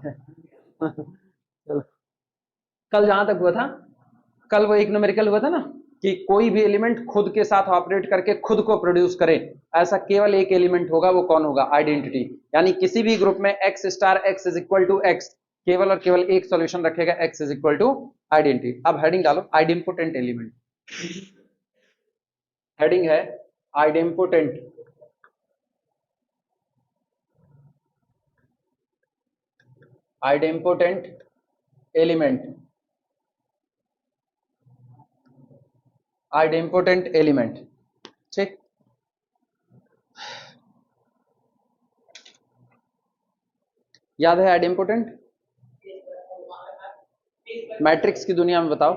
चलो, कल जहां तक हुआ था, कल वो एक न्यूमेरिकल हुआ था ना कि कोई भी एलिमेंट खुद के साथ ऑपरेट करके खुद को प्रोड्यूस करे, ऐसा केवल एक एलिमेंट होगा, वो कौन होगा? आइडेंटिटी। यानी किसी भी ग्रुप में x star x is equal to x, केवल और केवल एक सॉल्यूशन रखेगा, x is equal to identity. अब हेडिंग डालो, आइडेम्पोटेंट एलिमेंट। हेडिंग है idempotent. Idempotent element. Idempotent element, ठीक। याद है आइडेम्पोटेंट? मैट्रिक्स की दुनिया में बताओ,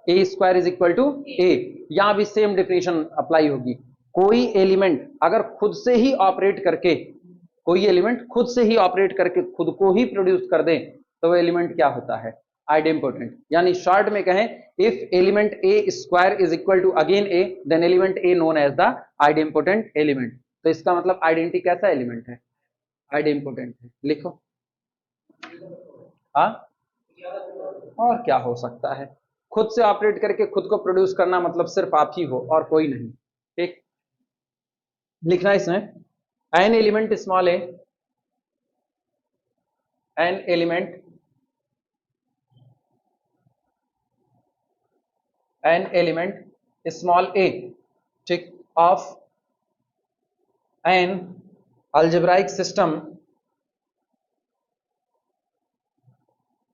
A square is equal to A. यहां भी सेम डिफिनेशन अप्लाई होगी। कोई एलिमेंट अगर खुद से ही ऑपरेट करके, कोई एलिमेंट खुद से ही ऑपरेट करके खुद को ही प्रोड्यूस कर दे, तो वो एलिमेंट क्या होता है? आइडेम्पोटेंट। यानी शॉर्ट में कहें, if element A square is equal to again A, then element A known as the idempotent element. तो इसका मतलब आइडेंटिटी कैसा एलिमेंट है? आइडेम्पोटेंट है। लिखो। हाँ, और क्या हो सकता है? खुद से ऑपरेट करके खुद को प्रोड्यूस करना मतलब सिर्फ आप ही हो और कोई नहीं, ठीक। लिखना है इसमें, an element small a, an element, an element small a, ठीक, of an algebraic system,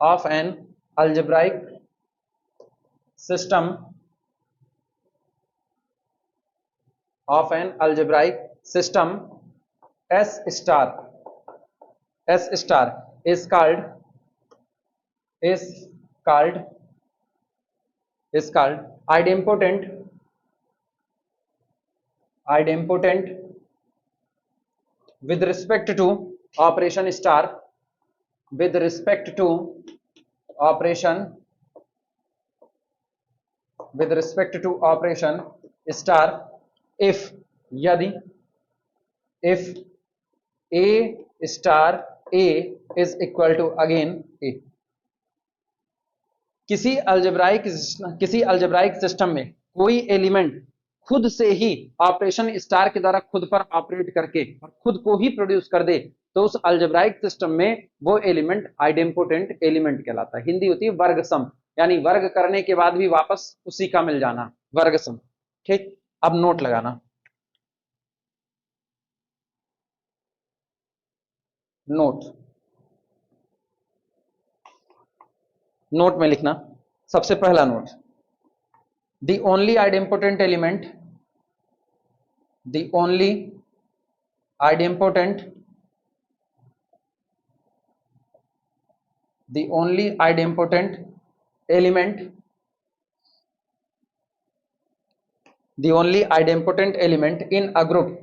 of an algebraic system, of an algebraic system, S star, S star is called, is called, is called idempotent, idempotent with respect to operation star, with respect to operation, with respect to operation star, if, यदि, if a star a is equal to again a। किसी algebraic system में कोई element खुद से ही operation star के द्वारा खुद पर ऑपरेट करके और खुद को ही प्रोड्यूस कर दे, तो उस अल्जेब्राइक सिस्टम में वो एलिमेंट आइडेम्पोटेंट एलिमेंट कहलाता है। हिंदी होती है वर्गसम, यानी वर्ग करने के बाद भी वापस उसी का मिल जाना, वर्गसम, ठीक। अब नोट लगाना, नोट, नोट में लिखना, सबसे पहला note, the only idempotent element, the only idempotent, the only idempotent element, the only idempotent element in a group,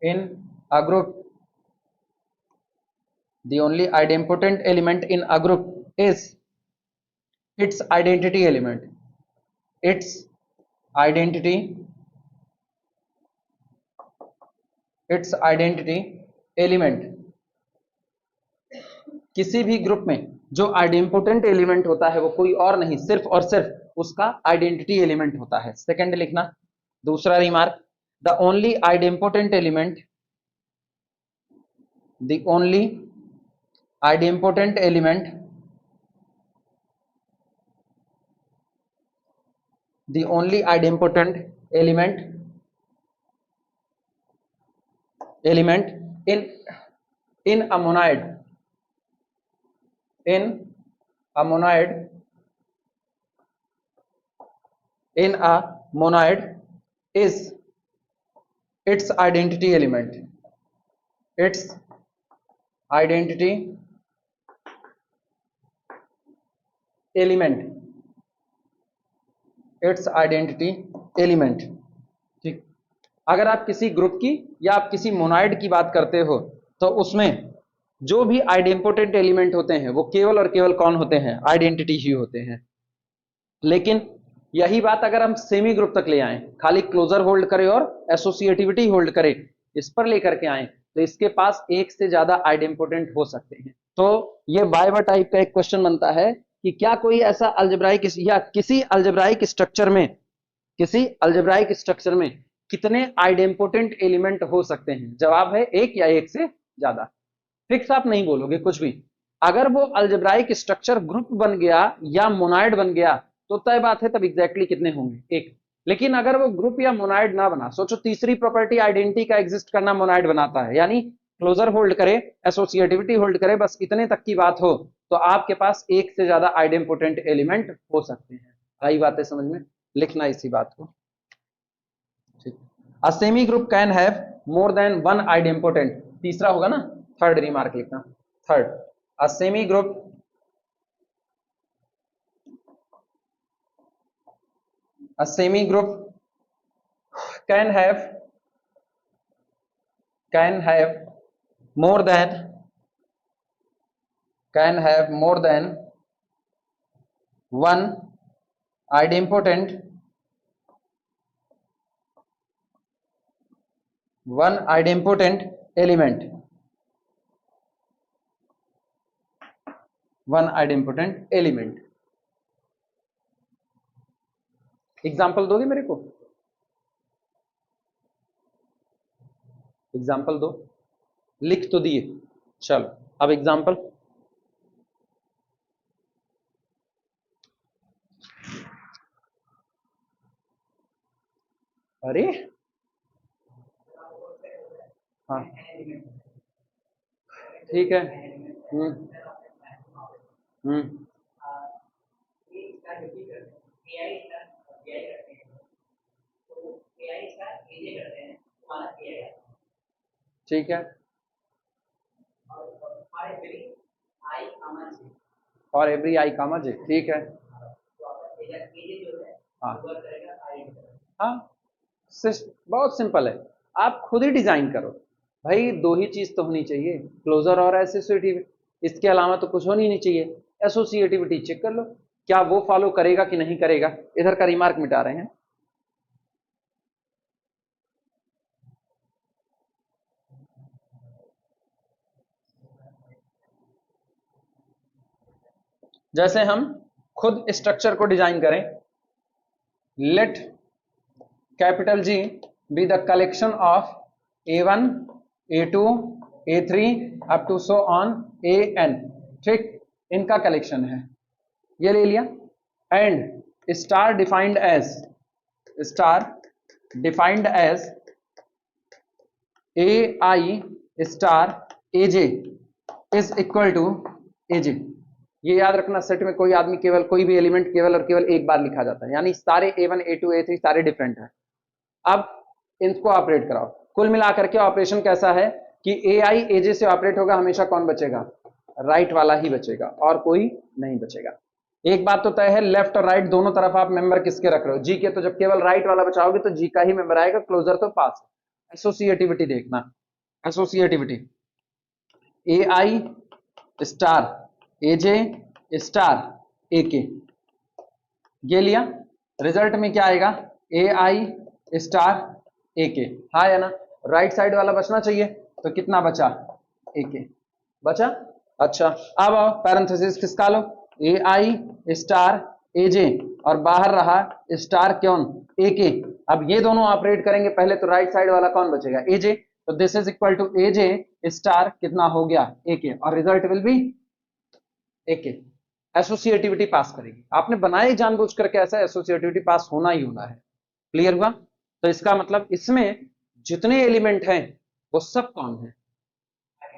in a group, the only idempotent element in a group is its identity element, its identity, its identity element। किसी भी group में जो idempotent element होता है वो कोई और नहीं, सिर्फ और सिर्फ उसका आइडेंटिटी एलिमेंट होता है। सेकंड लिखना, दूसरा remark, the only idempotent element, the only idempotent element, the only idempotent element, element in a monoid, in a monoid, in a monoid is its identity element, its identity element, its identity element, ठीक। अगर आप किसी group की या आप किसी monoid की बात करते हो तो उसमें जो भी आइडेम्पोटेंट एलिमेंट होते हैं वो केवल और केवल कौन होते हैं? आइडेंटिटी ही होते हैं। लेकिन यही बात अगर हम सेमी ग्रुप तक ले आए, खाली क्लोजर होल्ड करें और एसोसिएटिविटी होल्ड करें, इस पर लेकर के आए, तो इसके पास एक से ज्यादा आइडेम्पोटेंट हो सकते हैं। तो ये बायवर टाइप का एक क्वेश्चन बनता है कि क्या कोई ऐसा अलजेब्राइक या किसी अलजेब्राइक स्ट्रक्चर में, किसी अलजेब्राइक स्ट्रक्चर में कितने आइडेम्पोटेंट एलिमेंट हो सकते हैं? जवाब है एक या एक से ज्यादा। फिक्स आप नहीं बोलोगे कुछ भी, अगर वो अलजेब्राइक स्ट्रक्चर ग्रुप बन गया या मोनाइड बन गया तो तय बात है तब एग्जैक्टली कितने होंगे, एक। लेकिन अगर वो ग्रुप या मोनाइड ना बना, सोचो तीसरी प्रॉपर्टी आइडेंटिटी का एग्जिस्ट करना मोनाइड बनाता है, यानी क्लोजर होल्ड करे, एसोसिएटिविटी होल्ड करे, बस इतने तक की बात हो, तो आपके पास एक से ज्यादा आइडेम्पोटेंट एलिमेंट हो सकते हैं। आई बात है समझ में? लिखना इसी बात को। A semi group can have more than one idempotent, तीसरा होगा ना, थर्ड रिमार्क लिखना, third. A semi group can have more than one idempotent element, one idempotent element। Example दोगे मेरे को? एग्जाम्पल दो, लिख तो दिए, चलो अब एग्जाम्पल। अरे हाँ ठीक है। हम्म हम्म ठीक है। और एवरी आई कामा जे, ठीक है। हाँ हाँ, बहुत सिंपल है, आप खुद ही डिजाइन करो भाई। दो ही चीज तो होनी चाहिए, क्लोजर और एसोसिएटिव, इसके अलावा तो कुछ होनी नहीं चाहिए। एसोसिएटिविटी चेक कर लो, क्या वो फॉलो करेगा कि नहीं करेगा। इधर का रिमार्क मिटा रहे हैं। जैसे हम खुद स्ट्रक्चर को डिजाइन करें, let capital G be the collection of A1, A2, A3 up to so on AN, ठीक, इनका कलेक्शन है, ये ले लिया। And star defined as AI star AJ is equal to AJ। ये याद रखना, सेट में कोई आदमी केवल कोई भी एलिमेंट केवल और केवल एक बार लिखा जाता है, यानी सारे A1 A2 A3 सारे डिफरेंट हैं। अब इनको ऑपरेट कराओ, कुल मिलाकर के ऑपरेशन कैसा है कि AI AJ से ऑपरेट होगा, हमेशा कौन बचेगा? राइट वाला ही बचेगा और कोई नहीं बचेगा। एक बात तो तय है, लेफ्ट और राइट दोनों तरफ आप मेंबर किसके रख रहे हो? जी के। तो जब केवल राइट वाला बचाओगे तो जी का ही मेंबर आएगा, क्लोजर तो पास। एसोसिएटिविटी देखना, associativity AI star AJ star AK, ये लिया। रिजल्ट में क्या आएगा? AI स्टार AK, हाँ या ना? राइट साइड वाला बचना चाहिए, तो कितना बचा? AK बचा। अच्छा अब आओ पैरेंथेसिस किसका लो? AI स्टार AJ और बाहर रहा स्टार क्यों? AK। अब ये दोनों ऑपरेट करेंगे पहले, तो राइट साइड वाला कौन बचेगा? AJ। तो this is equal to AJ star कितना हो गया? AK, और result will be AK। Associativity pass करेगी, आपने बनाए जानबूझ करके ऐसा, एसोसिएटिविटी पास होना ही होना है। क्लियर हुआ? तो इसका मतलब इसमें जितने एलिमेंट हैं वो सब कौन है?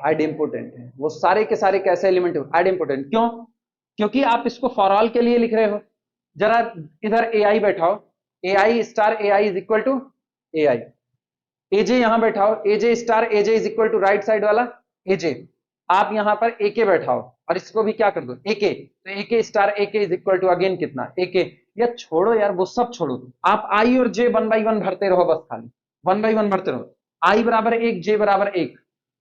आइडेम्पोटेंट है। वो सारे के सारे कैसे एलिमेंट है? आइडेम्पोटेंट। क्यों? क्योंकि आप इसको फॉर ऑल के लिए लिख रहे हो। जरा इधर AI बैठाओ, AI star AI is equal to AI। AJ यहां बैठाओ, AJ star AJ is equal to right side वाला AJ। आप यहां पर AK बैठाओ और इसको भी क्या कर दो? AK। तो AK star AK is equal to again कितना? AK। या छोड़ो यार, वो सब छोड़ो, आप I और J वन बाई वन भरते रहो, बस खाली वन बाई वन भरते रहो। I बराबर 1, J बराबर 1,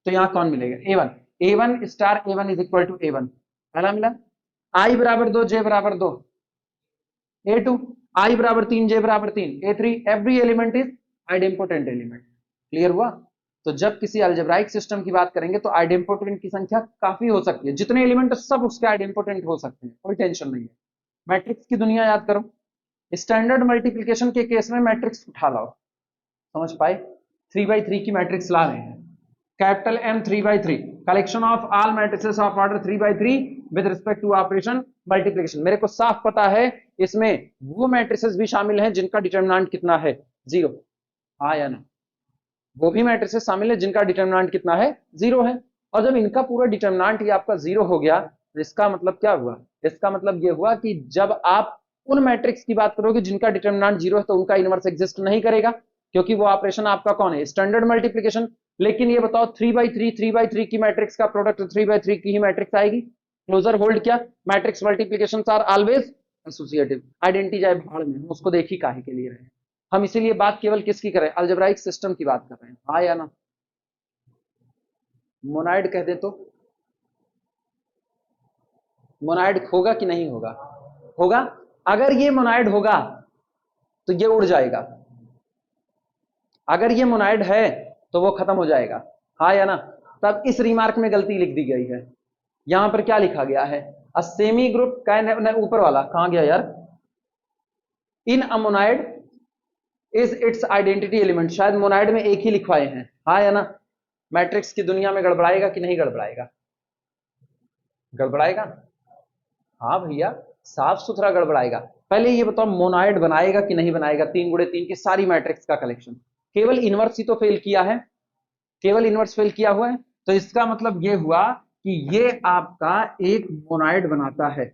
तो यहां कौन मिलेगा? A1। A1 star A1 is equal to A1, पहला मिला। I बराबर 2, J बराबर 2, A2। I बराबर 3, J बराबर 3, A3। Every element is idempotent element. Clear हुआ? तो जब किसी अलजेब्राइक सिस्टम की बात करेंगे तो आइडेम्पोटेंट की संख्या काफी हो सकती है, जितने एलिमेंट सब उसके आइडेम्पोटेंट हो सकते हैं, कोई टेंशन नहीं है। मैट्रिक्स की दुनिया याद करो, स्टैंडर्ड मल्टीप्लिकेशन के केस में मैट्रिक्स उठा लाओ, समझ पाए, 3 by 3 की मैट्रिक्स ला रहे हैं, capital M 3 by 3, collection of all matrices of order 3 by 3 with respect to operation multiplication. मेरे को साफ पता है इसमें वो मैट्रिसेस भी शामिल हैं जिनका डिटरमिनेंट कितना है, 0, हाँ या ना, वो भी मैट्रिसेस शामिल है जिनका डिटरमिनेंट कितना है, 0 है। और जब इनका पूरा डिटरमिनेंट ही आपका 0 हो गया तो इसका मतलब क्या हुआ, इसका मतलब ये हुआ कि जब आप उन मैट्रिक्स की बात करोगे जिनका डिटरमिनेंट 0 है तो उनका इनवर्स एग्जिस्ट नहीं करेगा, क्योंकि वो ऑपरेशन आपका कौन है, स्टैंडर्ड मल्टीप्लिकेशन। लेकिन ये बताओ 3 by 3 की मैट्रिक्स का प्रोडक्ट 3 by 3 की ही मैट्रिक्स आएगी। क्लोजर होल्ड क्या, matrix multiplication are always associative. Identity जाए भाड़ में, हम उसको देख ही काहे के लिए रहे, हम इसीलिए बात केवल किसकी करें, अलजेब्राइक सिस्टम की बात कर रहे हैं, हाँ या ना। मोनाइड कह दे तो मोनाइड होगा कि नहीं होगा, होगा। अगर ये मोनाइड होगा तो ये उड़ जाएगा, अगर ये मोनाइड है तो वो खत्म हो जाएगा, हाँ या ना। तब इस रिमार्क में गलती लिख दी गई है, यहां पर क्या लिखा गया है, अ सेमी ग्रुप का ऊपर वाला कहां गया यार, in a monoid is its identity element, शायद मोनाइड में एक ही लिखवाए हैं, हाँ या ना। मैट्रिक्स की दुनिया में गड़बड़ाएगा कि नहीं गड़बड़ाएगा, गड़बड़ाएगा, हाँ भैया साफ सुथरा गड़बड़ाएगा। पहले ये बताओ मोनाइड बनाएगा कि नहीं बनाएगा, 3 × 3 की सारी मैट्रिक्स का कलेक्शन, केवल इनवर्स ही तो फेल किया है, केवल इनवर्स फेल किया हुआ है, तो इसका मतलब ये हुआ कि ये आपका एक मोनाइड बनाता है,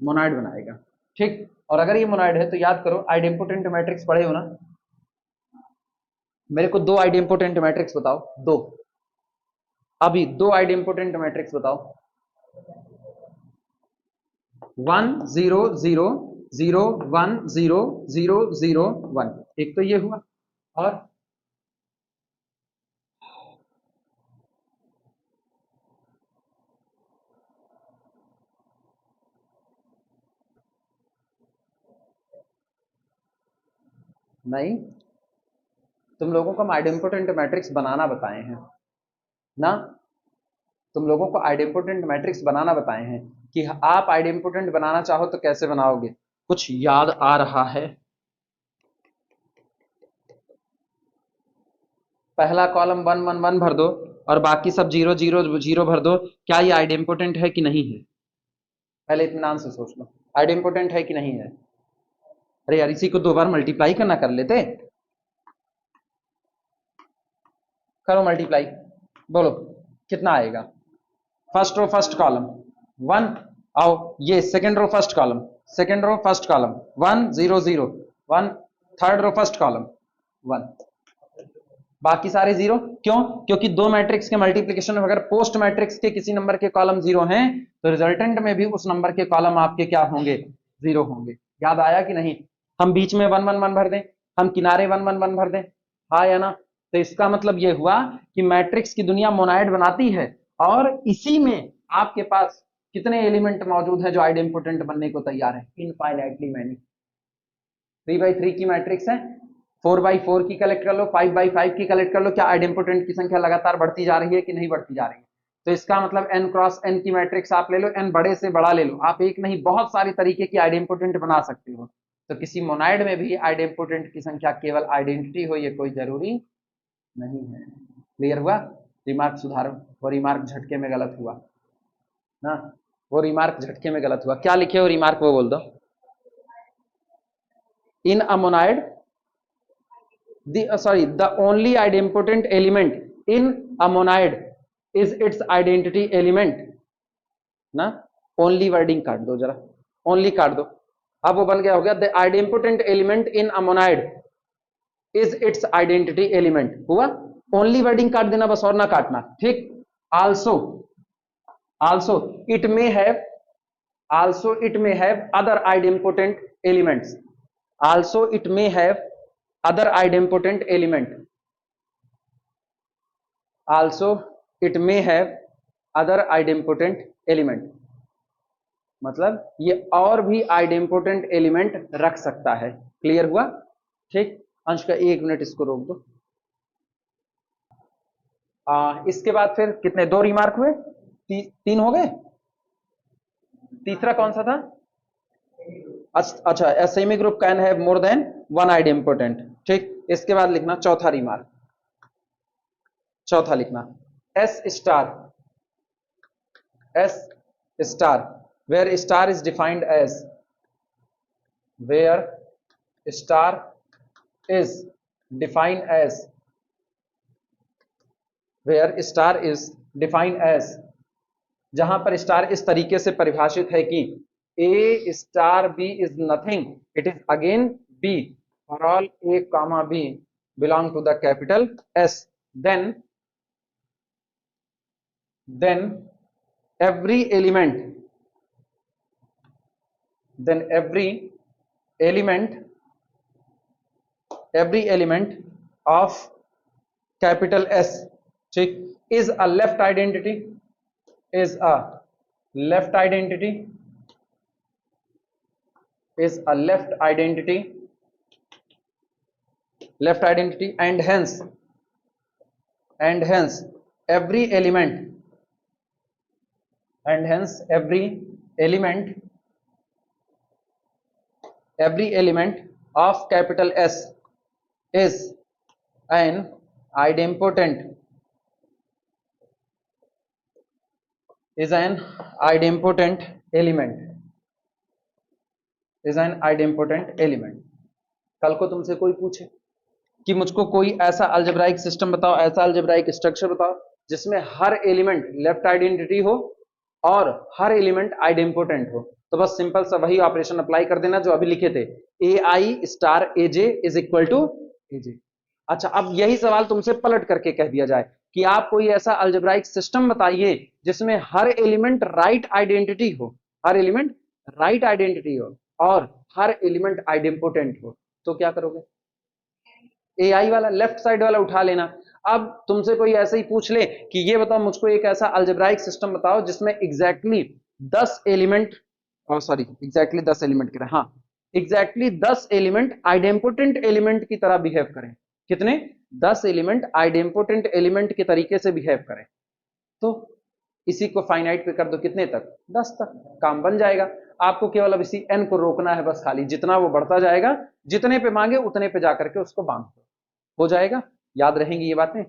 मोनाइड बनाएगा, ठीक। और अगर ये मोनाइड है तो याद करो आइडेम्पोटेंट मैट्रिक्स पढ़े हो ना, मेरे को 2 आइडेम्पोटेंट मैट्रिक्स बताओ, 2, अभी 2 आइडेम्पोटेंट मैट्रिक्स बताओ, 1 0 0 0 1 0 0 0 1, एक तो ये हुआ, और नहीं, तुम लोगों को हम आइडेम्पोटेंट मैट्रिक्स बनाना बताए हैं ना, तुम लोगों को आइडेम्पोटेंट मैट्रिक्स बनाना बताए हैं कि आप आइडेम्पोटेंट बनाना चाहो तो कैसे बनाओगे, कुछ याद आ रहा है, पहला कॉलम 1 1 1 भर दो और बाकी सब 0 0 0 भर दो, क्या ये आइडेम्पोटेंट है कि नहीं है, पहले इत्मीनान से सोच लो, आइडेम्पोटेंट है कि नहीं है। अरे यार इसी को 2 बार मल्टीप्लाई करना, कर लेते, करो मल्टीप्लाई, बोलो कितना आएगा, फर्स्ट रो फर्स्ट कॉलम 1, आओ ये second row first column, second row first column 1 0 0 1, third row first column 1, बाकी सारे 0, क्यों, क्योंकि 2 मैट्रिक्स के मल्टीप्लिकेशन में अगर पोस्ट मैट्रिक्स के किसी नंबर के कॉलम 0 हैं तो रिजल्टेंट में भी उस नंबर के कॉलम आपके क्या होंगे, 0 होंगे। याद आया कि नहीं, हम बीच में 1 1 1 भर दें, हम किनारे 1 1 1 भर दें, हाँ या ना। तो इसका मतलब यह हुआ कि मैट्रिक्स की दुनिया मोनाइड बनाती है, और इसी में आपके पास कितने एलिमेंट मौजूद हैं जो आइडेम्पोटेंट बनने को तैयार है, इनफाइनाइटली मैनी। 3 by 3 की मैट्रिक्स है, 4 by 4 की कलेक्ट कर लो, 5 by 5 की कलेक्ट कर लो, क्या आइडेम्पोटेंट की संख्या लगातार बढ़ती जा रही है कि नहीं बढ़ती जा रही है। तो इसका मतलब n क्रॉस n की मैट्रिक्स आप ले लो, n बड़े से बड़ा ले लो, आप एक नहीं बहुत सारे तरीके की आइडेम्पोटेंट बना सकते हो। तो किसी मोनाइड में भी आइडेम्पोटेंट की संख्या केवल आइडेंटिटी हो ये कोई जरूरी नहीं है। क्लियर हुआ, रिमार्क सुधारो, वो रिमार्क झटके में गलत हुआ ना, वो रिमार्क झटके में गलत हुआ, क्या लिखे हो रिमार्क वो बोल दो, इन a monoid the only idempotent element in a monad is its identity element ना, ओनली वर्डिंग काट दो जरा, ओनली काट दो, अब वो बन गया हो गया the idempotent element in a monoid is its identity element, हुआ, ओनली वर्डिंग काट देना बस और ना काटना, ठीक। Also also it may have also it may have other idempotent elements, also it may have other idempotent element, also it may have other idempotent element, मतलब ये और भी आइडेम्पोटेंट एलिमेंट रख सकता है। क्लियर हुआ, ठीक। अंश का 1 मिनट इसको रोक दो, इसके बाद फिर कितने, 2 रिमार्क हुए, 3 हो गए। तीसरा कौन सा था? अच्छा, a semi group can have more than one idempotent। ठीक, इसके बाद लिखना चौथा रिमार्क, चौथा लिखना S star, S star where star is defined as, where star is defined as, where star is defined as, जहां पर स्टार इस तरीके से परिभाषित है कि a star b is nothing, it is again b for all a comma b belong to the capital S, then every element, then every element of capital S, ठीक, is a left identity, is a left identity, is a left identity, left identity, and hence every element, and hence every element of capital S is an idempotent, is an idempotent element, is an idempotent element। कल को तुमसे कोई पूछे कि मुझको कोई ऐसा algebraic system बताओ, ऐसा अलजेब्राइक स्ट्रक्चर बताओ जिसमें हर एलिमेंट लेफ्ट आइडेंटिटी हो और हर एलिमेंट आइडेम्पोटेंट हो, तो बस सिंपल सा वही ऑपरेशन अप्लाई कर देना जो अभी लिखे थे, a i star a j is equal to a j. अच्छा, अब यही सवाल तुमसे पलट करके कह दिया जाए कि आप कोई ऐसा अलजेब्राइक सिस्टम बताइए जिसमें हर एलिमेंट राइट आइडेंटिटी हो, हर एलिमेंट राइट आइडेंटिटी हो और हर एलिमेंट आइडेम्पोटेंट हो, तो क्या करोगे? एआई वाला लेफ्ट साइड वाला उठा लेना। अब तुमसे कोई ऐसे ही पूछ ले कि ये बताओ मुझको एक ऐसा अलजेब्राइक सिस्टम बताओ जिसमें exactly 10 element, sorry exactly 10 element करें, हाँ एग्जैक्टली 10 एलिमेंट आइडेम्पोटेंट एलिमेंट की तरह बिहेव करें। कितने? 10 एलिमेंट आइडेम्पोटेंट एलिमेंट के तरीके से बिहेव करें। तो इसी को फाइनाइट पे कर दो, कितने तक? 10 तक, काम बन जाएगा। आपको केवल अब इसी n को रोकना है बस, खाली जितना वो बढ़ता जाएगा जितने पे मांगे उतने पे जाकर के उसको बांध दो, हो जाएगा। याद रहेंगी ये बातें?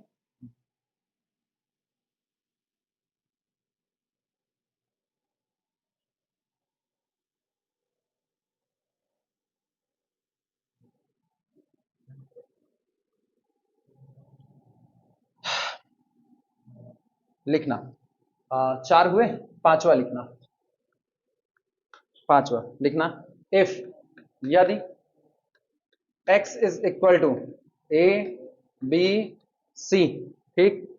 लिखना 4 हुए, पांचवा लिखना, पांचवा लिखना इफ, यदि x is equal to A B C, ठीक,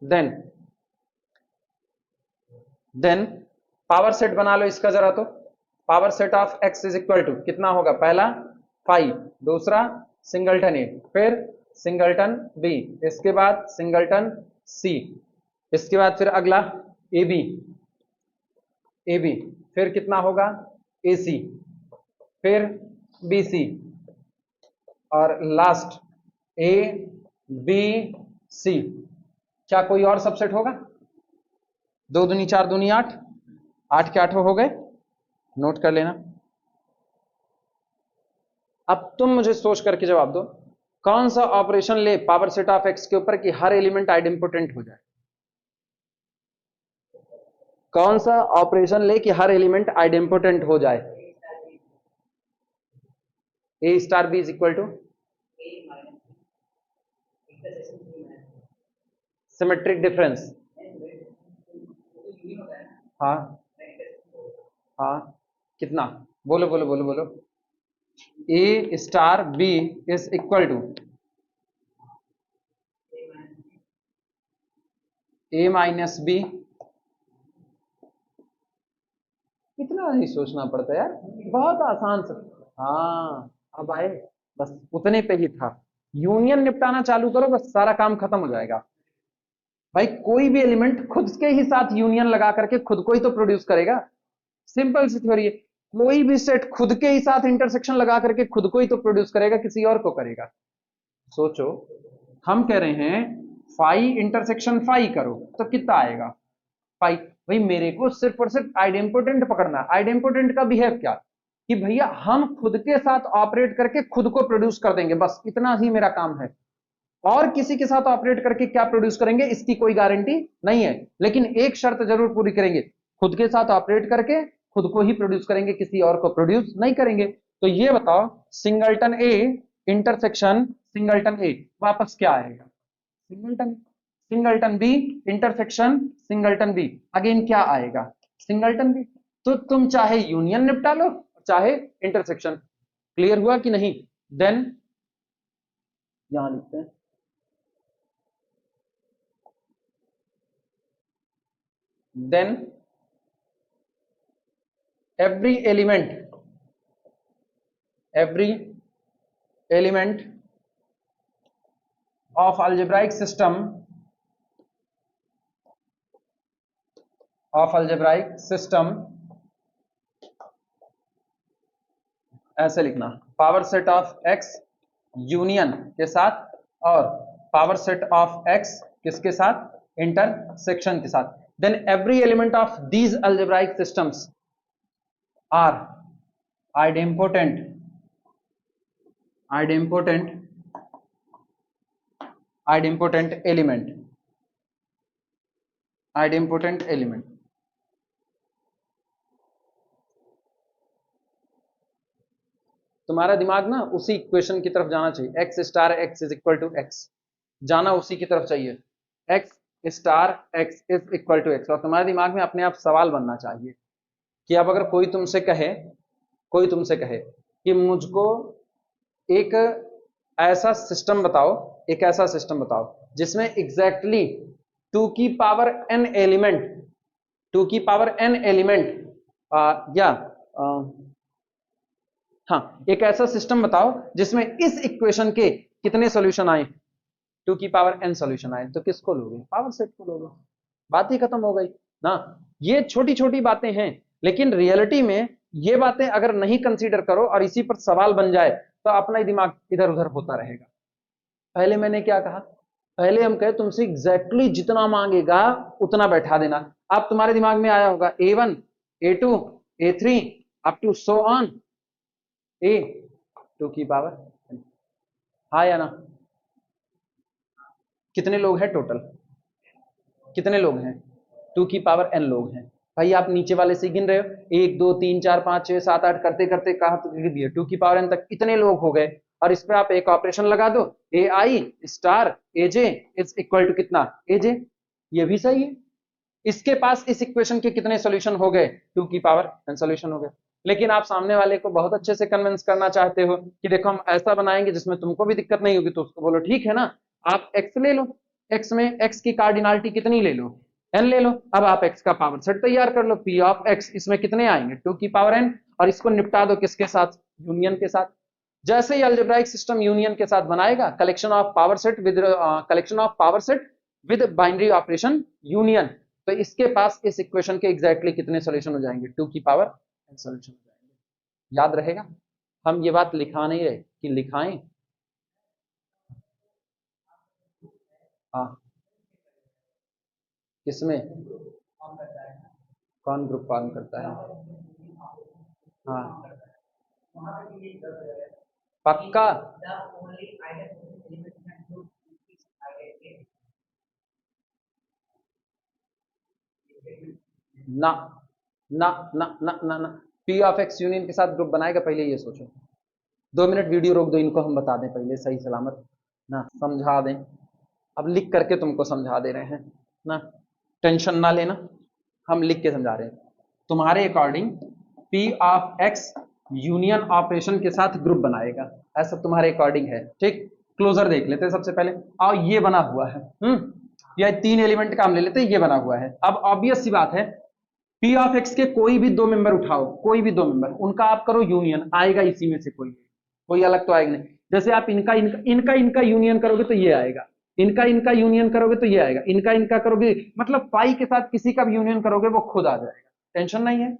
देन पावर सेट बना लो इसका जरा। तो power set of x is equal to कितना होगा? पहला 5, दूसरा सिंगलटन ए, फिर सिंगलटन बी, इसके बाद सिंगलटन सी, इसके बाद फिर अगला ए बी, फिर कितना होगा? ए सी, फिर बी सी, और लास्ट ए बी सी। क्या कोई और सबसेट होगा? 2 दूनी 4 दूनी 8, 8 के 8 हो गए, नोट कर लेना। अब तुम मुझे सोच करके जवाब दो, कौन सा ऑपरेशन ले पावर सेट ऑफ एक्स के ऊपर कि हर एलिमेंट आइडेम्पोटेंट हो जाए? कौन सा ऑपरेशन ले कि हर एलिमेंट आइडेम्पोटेंट हो जाए? A star b is equal to symmetric difference. हाँ हाँ, कितना? बोलो बोलो बोलो बोलो। A star b is equal to a minus b. इतना नहीं सोचना पड़ता यार, बहुत आसान से। हाँ अब आए, बस उतने पे ही था। यूनियन निपटाना चालू करो, बस सारा काम खत्म हो जाएगा। भाई कोई भी एलिमेंट खुद के ही साथ यूनियन लगा करके खुद को ही तो प्रोड्यूस करेगा, सिंपल सी थ्योरी है। कोई भी सेट खुद के ही साथ इंटरसेक्शन लगा करके खुद को ही तो प्रोड्यूस करेगा, किसी और को करेगा? सोचो, हम कह रहे हैं फाई इंटरसेक्शन फाई करो तो कितना आएगा, फाई। भाई मेरे को सिर्फ और सिर्फ आइडेम्पोटेंट पकड़ना है। आइडेम्पोटेंट का बिहेव क्या, कि भैया हम खुद के साथ ऑपरेट करके खुद को प्रोड्यूस कर देंगे, बस इतना ही मेरा काम है। और किसी के साथ ऑपरेट करके क्या प्रोड्यूस करेंगे इसकी कोई गारंटी नहीं है, लेकिन एक शर्त जरूर पूरी करेंगे, खुद के साथ ऑपरेट करके खुद को ही प्रोड्यूस करेंगे, किसी और को प्रोड्यूस नहीं करेंगे। तो ये बताओ singleton A intersection singleton A वापस क्या आएगा, singleton. Singleton B intersection singleton B again क्या आएगा, सिंगलटन बी। तो तुम चाहे यूनियन निपटा लो चाहे इंटरसेक्शन। क्लियर हुआ कि नहीं। देन यहां लिखते हैं, then every element of algebraic system ऐसे लिखना, power set of x union के साथ और पावर सेट ऑफ x किसके साथ, इंटरसेक्शन के साथ। then every element of these algebraic systems are idempotent element। तुम्हारा दिमाग ना उसी इक्वेशन की तरफ जाना चाहिए, x star x is equal to x, जाना उसी की तरफ चाहिए, x star x is equal to x। और तुम्हारे दिमाग में अपने आप सवाल बनना चाहिए कि अब अगर कोई तुमसे कहे कि मुझको एक ऐसा सिस्टम बताओ जिसमें एग्जैक्टली 2 की पावर n एलिमेंट या हाँ एक ऐसा सिस्टम बताओ जिसमें इस इक्वेशन के कितने सॉल्यूशन आए, 2 की पावर n सॉल्यूशन आए, तो किसको लोगे, पावर सेट को लोगे, बात ही खत्म हो गई ना। ये छोटी छोटी बातें हैं, लेकिन रियलिटी में ये बातें अगर नहीं कंसीडर करो और इसी पर सवाल बन जाए तो अपना ही दिमाग इधर उधर होता रहेगा। पहले मैंने क्या कहा, पहले हम कहे तुमसे एग्जैक्टली जितना मांगेगा उतना बैठा देना। अब तुम्हारे दिमाग में आया होगा A1 A2 A3 up to so on A 2 की पावर, हाँ या ना। कितने लोग हैं टोटल, कितने लोग हैं, 2 की पावर n लोग हैं। भाई आप नीचे वाले से गिन रहे हो, 1 2 3 4 5 6 7 8 करते करते कहा तो लिख दिया 2 की पावर n तक इतने लोग हो गए। और इस पे आप एक ऑपरेशन लगा दो, ai star aj is equal to कितना, aj, ये भी सही है। इसके पास इस इक्वेशन के कितने सॉल्यूशन हो गए, 2 की पावर n सॉल्यूशन हो गए। लेकिन आप सामने वाले को बहुत अच्छे से कन्विंस करना चाहते हो कि देखो हम ऐसा बनाएंगे जिसमें तुमको भी दिक्कत नहीं होगी, तो उसको बोलो ठीक है ना, आप x ले लो, x में x की कार्डिनलिटी कितनी ले लो, n ले लो। अब आप x का पावर सेट तैयार कर लो, p ऑफ x, इसमें कितने आएंगे 2 की पावर n, और इसको निपटा दो किसके साथ, यूनियन के साथ। जैसे ही अलजेब्राइक सिस्टम यूनियन के साथ बनाएगा, collection of power set with binary operation union, तो इसके पास इस इक्वेशन के एग्जैक्टली कितने सॉल्यूशन हो जाएंगे, 2 की पावर n सॉल्यूशन हो जाएंगे। याद रहेगा, हम ये बात लिखा नहीं रहे कि लिखाएं। हाँ किसमें, कौन ग्रुप फॉर्म करता है, हाँ पक्का, ना ना ना ना ना ना, पी ऑफ एक्स यूनियन के साथ ग्रुप बनाएगा, पहले ये सोचो। 2 मिनट वीडियो रोक दो, इनको हम बता दें पहले सही सलामत ना, समझा दें। अब लिख करके तुमको समझा दे रहे हैं ना, टेंशन ना लेना, हम लिख के समझा रहे हैं। तुम्हारे according P of x union operation के साथ ग्रुप बनाएगा, ऐसा तुम्हारे अकॉर्डिंग है, ठीक। क्लोजर देख लेते हैं सबसे पहले, और ये बना हुआ है, या 3 एलिमेंट का हम ले लेते हैं, ये बना हुआ है। अब ऑब्वियस सी बात है, पी ऑफ एक्स के कोई भी 2 मेंबर उठाओ, कोई भी 2 मेंबर, उनका आप करो यूनियन, आएगा इसी में से कोई अलग तो आएगा नहीं। जैसे आप इनका यूनियन करोगे तो ये आएगा, इनका यूनियन करोगे तो ये आएगा, इनका करोगे, मतलब पाई के साथ किसी का भी यूनियन करोगे वो खुद आ जाएगा, टेंशन नहीं है।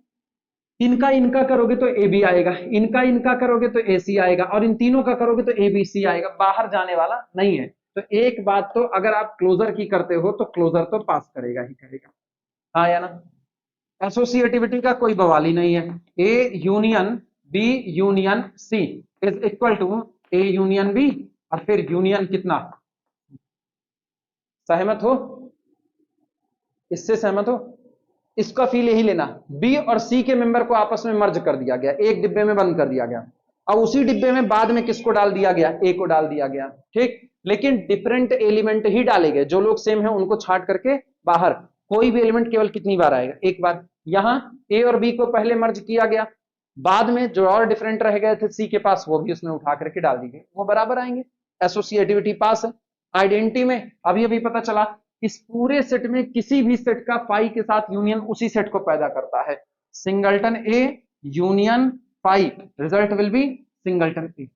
इनका करोगे तो ए बी आएगा, इनका करोगे तो ए सी आएगा, और इन तीनों का करोगे तो ए बी सी आएगा, बाहर जाने वाला नहीं है। तो एक बात तो अगर आप क्लोजर की करते हो तो क्लोजर तो पास करेगा ही करेगा, हाँ या ना। एसोसिएटिविटी का कोई बवाल ही नहीं है। A union B union C is equal to A union B, और फिर यूनियन कितना, सहमत हो, इससे सहमत हो। इसका फील यही लेना, बी और सी के मेंबर को आपस में मर्ज कर दिया गया, एक डिब्बे में बंद कर दिया गया। अब उसी डिब्बे में बाद में किसको डाल दिया गया, ए को डाल दिया गया, ठीक। लेकिन डिफरेंट एलिमेंट ही डाले गए, जो लोग सेम हैं उनको छाट करके बाहर। कोई भी एलिमेंट केवल कितनी बार आएगा, एक बार। यहां ए और बी को पहले मर्ज किया गया, बाद में जो और डिफरेंट रह गए थे सी के पास, वो भी उसमें उठा करके डाल दी गई, वो बराबर आएंगे। एसोसिएटिविटी पास है। आइडेंटिटी में अभी अभी पता चला, इस पूरे सेट में किसी भी सेट का फाई के साथ यूनियन उसी सेट को पैदा करता है। Singleton a union phi, result will be singleton a.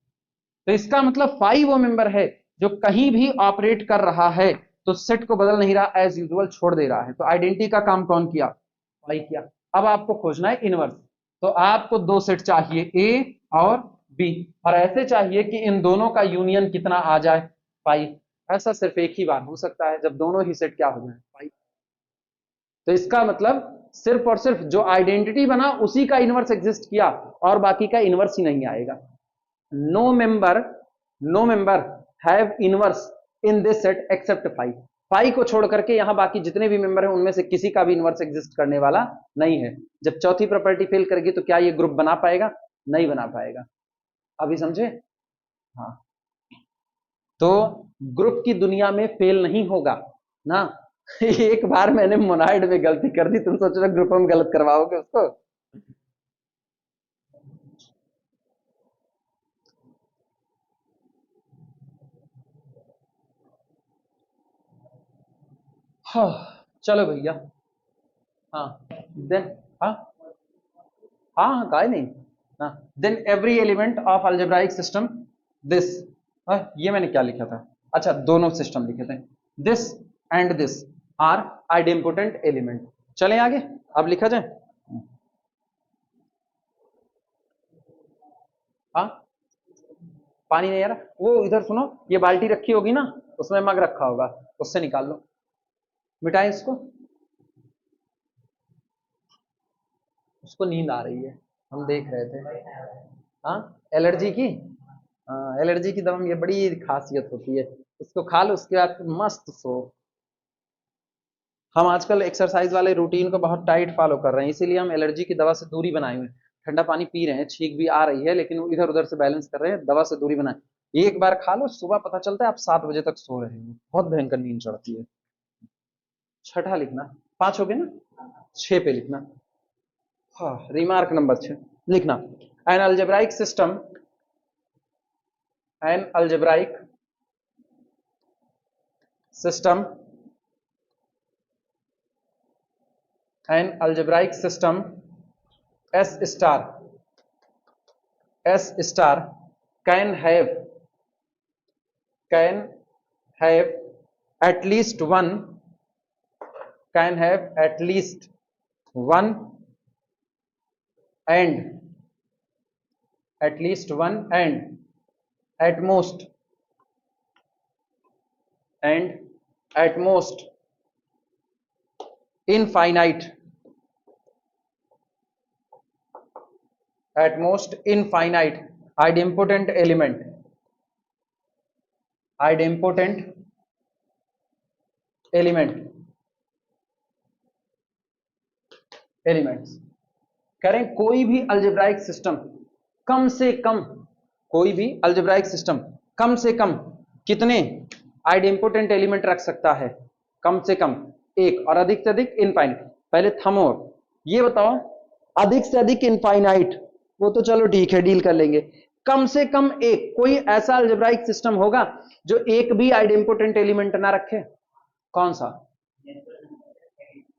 तो इसका मतलब फाई वो मेंबर है जो कहीं भी ऑपरेट कर रहा है तो सेट को बदल नहीं रहा, एज यूजुअल छोड़ दे रहा है। तो आइडेंटिटी का काम कौन किया, फाई किया। अब आपको खोजना है इनवर्स, तो आपको दो सेट चाहिए, ए और बी, और ऐसे चाहिए कि इन दोनों का यूनियन कितना आ जाए, फाई। ऐसा सिर्फ एक ही बार हो सकता है, जब दोनों ही सेट क्या हो जाए, फाई। तो इसका मतलब सिर्फ और सिर्फ जो आइडेंटिटी बना उसी का इनवर्स एग्जिस्ट किया, और बाकी का इनवर्स ही नहीं आएगा। No member have inverse in this set except phi. Phi को छोड़ करके यहां बाकी जितने भी मेंबर हैं उनमें से किसी का भी इनवर्स एग्जिस्ट करने वाला नहीं है। जब चौथी प्रॉपर्टी फेल करेगी तो क्या ये ग्रुप बना पाएगा, नहीं बना पाएगा। अभी समझे, हाँ। तो ग्रुप की दुनिया में फेल नहीं होगा ना। एक बार मैंने मोनाइड में गलती कर दी, तुम सोच रहे ग्रुप में गलत करवाओगे उसको। हाँ चलो भैया, हाँ देन, हाँ हाँ हाँ काय नहीं, हाँ। Then every element of algebraic system this, ये मैंने क्या लिखा था, अच्छा दोनों सिस्टम लिखे थे, this and this are idempotent element. चलें आगे, अब लिखा जाए। हाँ पानी नहीं आ रहा, वो इधर सुनो, ये बाल्टी रखी होगी ना, उसमें मग रखा होगा, उससे निकाल लो, मिटाएं इसको। उसको नींद आ रही है, हम देख रहे थे। हाँ एलर्जी की, हाँ एलर्जी की दवा में ये बड़ी खासियत होती है, उसको खा लो उसके बाद मस्त सो। हम आजकल एक्सरसाइज वाले रूटीन को बहुत टाइट फॉलो कर रहे हैं, इसीलिए हम एलर्जी की दवा से दूरी बनाए हुए हैं। ठंडा पानी पी रहे हैं, छींक भी आ रही है, लेकिन इधर उधर से बैलेंस कर रहे हैं, दवा से दूरी बनाए। एक बार खा लो, सुबह पता चलता है आप 7 बजे तक सो रहे हो, बहुत भयंकर नींद चढ़ती है। छठा लिखना, 5 हो गए ना, 6 पे लिखना। हाँ रिमार्क नंबर 6 लिखना, an algebraic system, an algebraic system, an algebraic system S star can have at least one, can have at least one and at least one and at most and at most infinite, at most infinite idempotent element, idempotent element, elements. करें कोई भी algebraic system कम से कम, कोई भी algebraic system कम से कम कितने idempotent element रख सकता है, कम से कम एक, और अधिक से अधिक इनफाइनाइट। पहले थमो, ये बताओ, अधिक से अधिक इनफाइनाइट वो तो चलो ठीक है डील कर लेंगे, कम से कम एक, कोई ऐसा अलजेब्राइक सिस्टम होगा जो एक भी आइडेम्पोटेंट एलिमेंट ना रखे, कौन सा,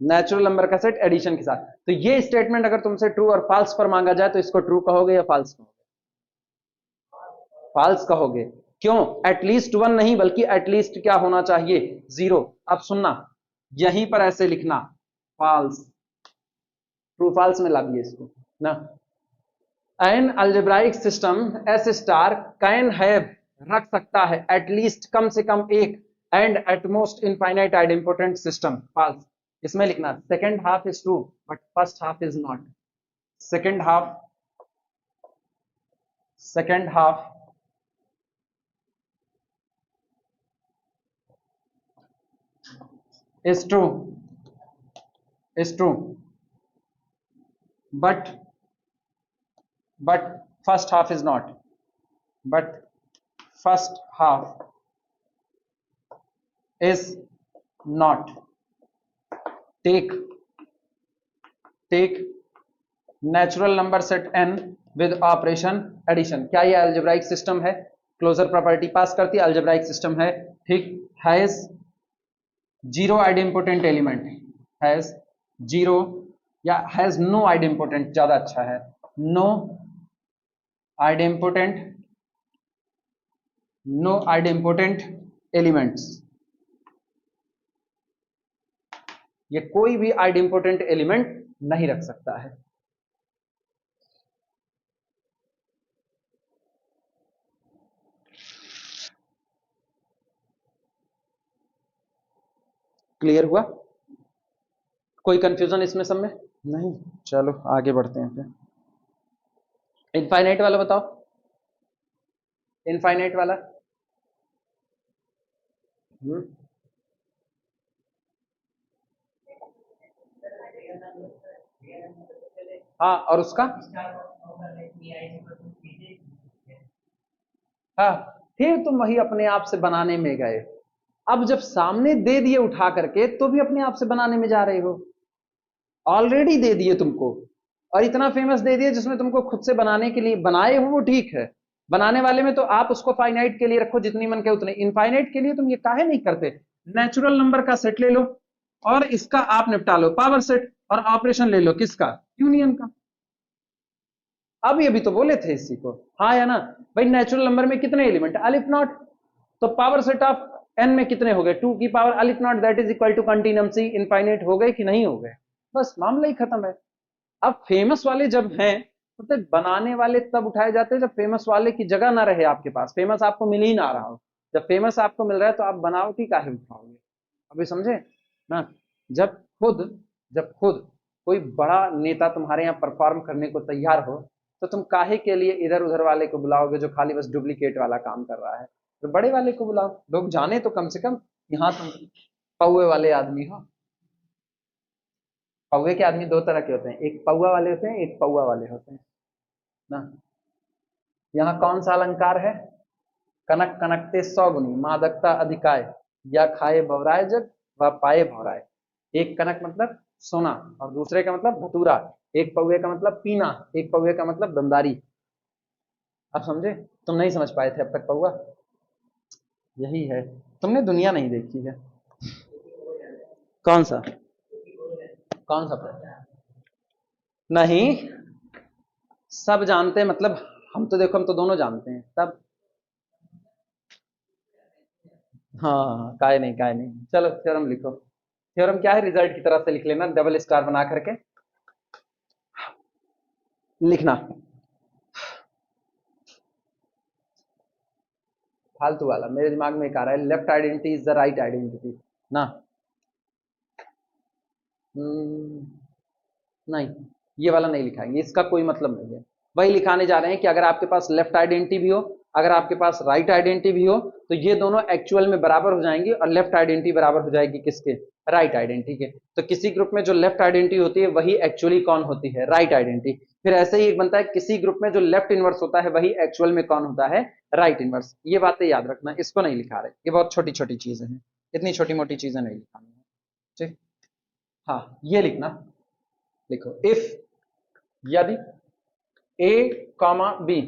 नेचुरल नंबर का सेट एडिशन के साथ। तो ये स्टेटमेंट अगर तुमसे ट्रू और फॉल्स पर मांगा जाए तो इसको ट्रू कहोगे या फॉल्स कहोगे, फॉल्स कहोगे। क्यों, एटलीस्ट वन नहीं बल्कि एटलीस्ट क्या होना चाहिए, 0। अब सुनना, यहीं पर ऐसे लिखना, फॉल्स, ट्रू फॉल्स में लाइए इसको ना। An algebraic system S star can have रख सकता है, एटलीस्ट कम से कम एक, and at most infinite idempotent system. False. इसमें लिखना second half is true but first half is not. Second half is true but first half is not, but first half is not। take natural number set n with operation addition. क्या ये algebraic system है? Closure property pass करती है, algebraic system है, ठीक। Has zero idempotent element, has zero या has no idempotent ज्यादा अच्छा है, नो आइडेम्पोटेंट एलिमेंट्स। ये कोई भी आइडेम्पोटेंट एलिमेंट नहीं रख सकता है। क्लियर हुआ? कोई कंफ्यूजन इसमें सब में नहीं? चलो आगे बढ़ते हैं फिर। इनफाइनाइट वाला बताओ, इनफाइनाइट वाला। हाँ, और उसका हाँ, फिर तुम वही अपने आप से बनाने में गए। अब जब सामने दे दिए उठा करके तो भी अपने आप से बनाने में जा रहे हो। ऑलरेडी दे दिए तुमको, और इतना फेमस दे दिए जिसमें तुमको खुद से बनाने के लिए बनाए हो, वो ठीक है। बनाने वाले में तो आप उसको फाइनाइट के लिए रखो, जितनी मन के उतने। इनफाइनाइट के लिए तुम ये काहे नहीं करते? नेचुरल नंबर का सेट ले लो और इसका आप निपटा लो, पावर सेट, और ऑपरेशन ले लो किसका? यूनियन का। अब ये भी तो बोले थे इसी को, हाँ या ना भाई? नेचुरल नंबर में कितने एलिमेंट? अलिफ नॉट। तो पावर सेट ऑफ n में कितने हो गए? 2 की power aleph naught that is equal to continuum c। Infinite हो गए कि नहीं हो गए? बस मामला ही खत्म है। अब फेमस वाले जब हैं तो बनाने वाले तब उठाए जाते हैं जब फेमस वाले की जगह ना रहे आपके पास, फेमस आपको मिल ही ना रहा हो। जब फेमस आपको मिल रहा है तो आप बनावटी काहे उठाओगे? अभी समझे ना? जब खुद कोई बड़ा नेता तुम्हारे यहाँ परफॉर्म करने को तैयार हो तो तुम काहे के लिए इधर उधर वाले को बुलाओगे जो खाली बस डुप्लीकेट वाला काम कर रहा है? तो बड़े वाले को बुलाओ, लोग जाने तो कम से कम यहाँ तुम पौवे वाले आदमी हो। पौवे के आदमी दो तरह के होते हैं, एक पौवा वाले होते हैं, एक पौवा वाले होते हैं ना। यहाँ कौन सा अलंकार है? कनक कनकते 100 गुनी, मादकता अधिकाय, या खाए भवराय जग व पाए भवराय। एक कनक मतलब सोना और दूसरे का मतलब धतूरा। एक पौवे का मतलब पीना, एक पौवे का मतलब दमदारी। अब समझे? तुम नहीं समझ पाए थे अब तक पौवा? यही है, तुमने दुनिया नहीं देखी है। कौन सा नहीं, सब जानते हैं, मतलब हम तो देखो, हम तो दोनों जानते हैं तब। हाँ, काय नहीं। चलो थ्योरम लिखो। थ्योरम क्या है? रिजल्ट की तरफ से लिख लेना, डबल स्टार बना करके लिखना। फालतू वाला मेरे दिमाग में एक आ रहा है, left identity is the right identity ना। नहीं, ये वाला नहीं लिखाएंगे, इसका कोई मतलब नहीं है। वही लिखाने जा रहे हैं कि अगर आपके पास लेफ्ट आइडेंटिटी भी हो, अगर आपके पास राइट आइडेंटिटी भी हो, तो ये दोनों एक्चुअल में बराबर हो जाएंगी, और लेफ्ट आइडेंटिटी बराबर हो जाएगी किसके? राइट आइडेंटिटी के। तो किसी ग्रुप में जो लेफ्ट आइडेंटिटी होती है वही एक्चुअली कौन होती है? Right identity. फिर ऐसे ही एक बनता है, किसी ग्रुप में जो लेफ्ट इनवर्स होता है वही एक्चुअल में कौन होता है? Right inverse. ये बातें याद रखना, इसको नहीं लिखा रहे, ये बहुत छोटी छोटी चीजें हैं, इतनी छोटी मोटी चीजें नहीं लिखानी है, ठीक। हाँ, ये लिखना, लिखो, इफ यदि A comma B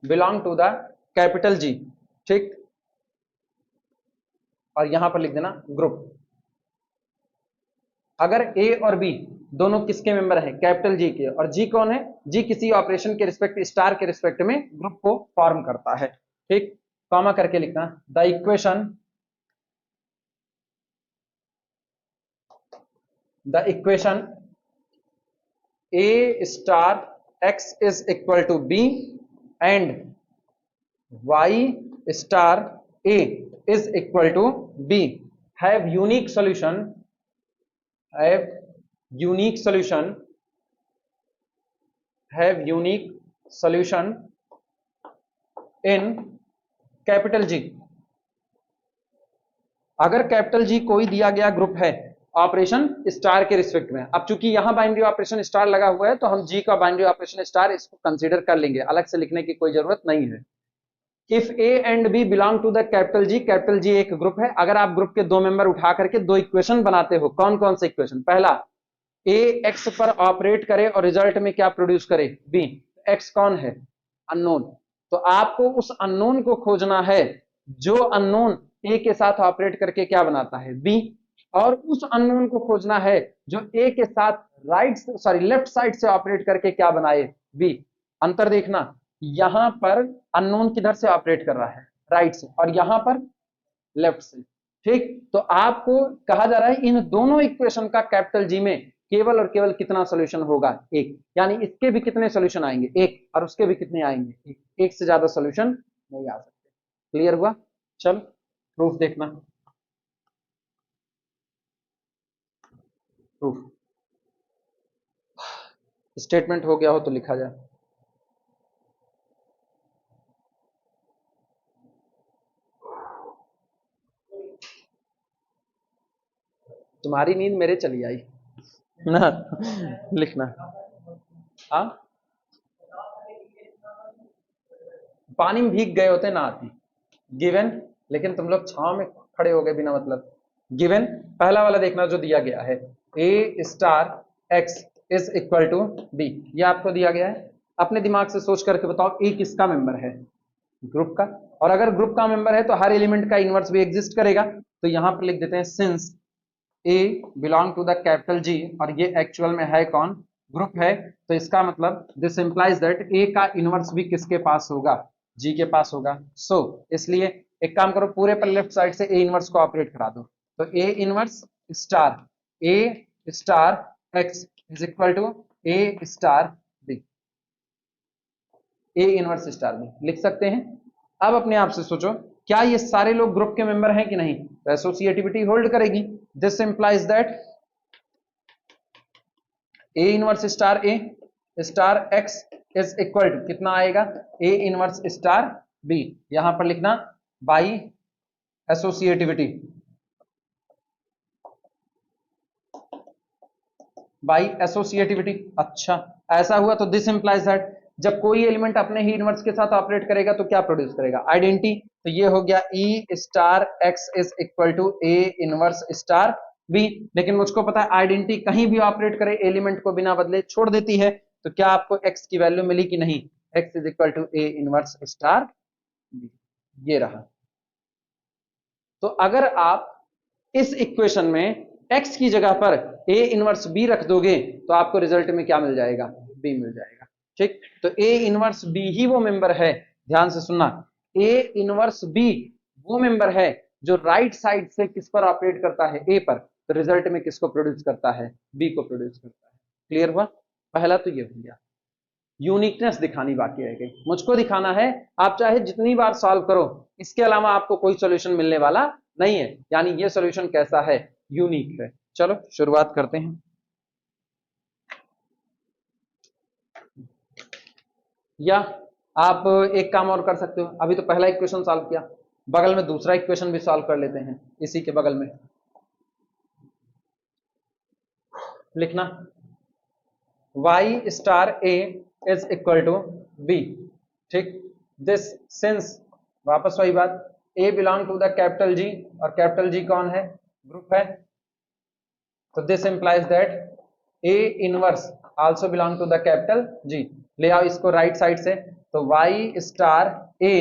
belong to the capital G, ठीक, और यहां पर लिख देना ग्रुप। अगर A और B दोनों किसके मेंबर हैं? कैपिटल G के। और G कौन है? G किसी ऑपरेशन के रिस्पेक्ट, स्टार के रिस्पेक्ट में ग्रुप को फॉर्म करता है, ठीक। कॉमा करके लिखना, the equation A star X is equal to B and Y star A is equal to b have unique solution, have unique solution, have unique solution in capital G. अगर capital जी कोई दिया गया group है operation star के respect में, अब चूंकि यहां बाइनरी ऑपरेशन स्टार लगा हुआ है तो हम जी का बाइनरी ऑपरेशन स्टार इसको कंसीडर कर लेंगे, अलग से लिखने की कोई जरूरत नहीं है। If a and b belong to the capital G एक ग्रुप है। अगर आप ग्रुप के दो मेंबर उठा करके दो इक्वेशन बनाते हो, कौन कौन से इक्वेशन? पहला, ए एक्स पर ऑपरेट करे और रिजल्ट में क्या प्रोड्यूस करे? बी। एक्स कौन है? अननोन। तो आपको उस अननोन को खोजना है जो अननोन ए के साथ ऑपरेट करके क्या बनाता है? बी। और उस अननोन को खोजना है जो ए के साथ लेफ्ट साइड से ऑपरेट करके क्या बनाए? बी। अंतर देखना, यहां पर अननोन किधर से ऑपरेट कर रहा है? राइट से, और यहां पर लेफ्ट से। ठीक, तो आपको कहा जा रहा है इन दोनों इक्वेशन का कैपिटल जी में केवल और केवल कितना सॉल्यूशन होगा? एक। यानी इसके भी कितने सॉल्यूशन आएंगे? एक। और उसके भी कितने आएंगे? एक। एक से ज्यादा सॉल्यूशन नहीं आ सकते। क्लियर हुआ? चल प्रूफ देखना। प्रूफ स्टेटमेंट हो गया हो तो लिखा जाए। तुम्हारी नींद मेरे चली आई ना। लिखना। हाँ, पानी में भीग गए होते ना आती। गिवन, लेकिन तुम लोग छाव में खड़े हो गए बिना मतलब। गिवन पहला वाला देखना जो दिया गया है, a star x is equal to b. ये आपको दिया गया है। अपने दिमाग से सोच करके बताओ ए किसका मेंबर है? ग्रुप का। और अगर ग्रुप का मेंबर है तो हर एलिमेंट का इनवर्स भी एग्जिस्ट करेगा। तो यहां पर लिख देते हैं since a belong to the capital G, और ये एक्चुअल में है कौन? ग्रुप है। तो इसका मतलब दिस इंप्लाइज दैट ए का इनवर्स भी किसके पास होगा? जी के पास होगा। सो इसलिए एक काम करो, पूरे पर लेफ्ट साइड से ए इनवर्स को ऑपरेट करा दो। तो a inverse star a star x is equal to a star b. A inverse star b लिख सकते हैं। अब अपने आप से सोचो, क्या ये सारे लोग ग्रुप के मेंबर हैं कि नहीं? तो एसोसिएटिविटी होल्ड करेगी। This implies that a inverse star x is equal to कितना आएगा? A inverse star b. यहां पर लिखना बाई एसोसिएटिविटी, बाई एसोसिएटिविटी। अच्छा, ऐसा हुआ तो दिस इंप्लाइज दैट जब कोई एलिमेंट अपने ही इनवर्स के साथ ऑपरेट करेगा तो क्या प्रोड्यूस करेगा? आइडेंटिटी। तो ये हो गया e star x is equal to a inverse star b. लेकिन मुझको पता है आइडेंटिटी कहीं भी ऑपरेट करे एलिमेंट को बिना बदले छोड़ देती है। तो क्या आपको एक्स की वैल्यू मिली कि नहीं? X is equal to a inverse star b, ये रहा। तो अगर आप इस इक्वेशन में x की जगह पर a इनवर्स b रख दोगे तो आपको रिजल्ट में क्या मिल जाएगा? b मिल जाएगा। ठीक, तो a इनवर्स b ही वो मेंबर है, ध्यान से सुनना, a इनवर्स b वो मेंबर है जो राइट साइड से किस पर ऑपरेट करता है? a पर। तो रिजल्ट में किसको प्रोड्यूस करता है? b को प्रोड्यूस करता है। क्लियर हुआ? पहला तो ये हो गया। यूनिकनेस दिखानी बाकी रह गई, मुझको दिखाना है। आप चाहे जितनी बार सॉल्व करो, इसके अलावा आपको कोई सॉल्यूशन मिलने वाला नहीं है। यानी ये सॉल्यूशन कैसा है? यूनिक है। चलो शुरुआत करते हैं। या आप एक काम और कर सकते हो, अभी तो पहला इक्वेशन सॉल्व किया, बगल में दूसरा इक्वेशन भी सॉल्व कर लेते हैं। इसी के बगल में लिखना y star a is equal to b। ठीक, दिस सिंस वापस वही बात, a belong to the capital G, और कैपिटल जी कौन है? ग्रुप है। तो this implies that a inverse also belong to the capital G. ले आओ इसको राइट साइड से, तो y स्टार a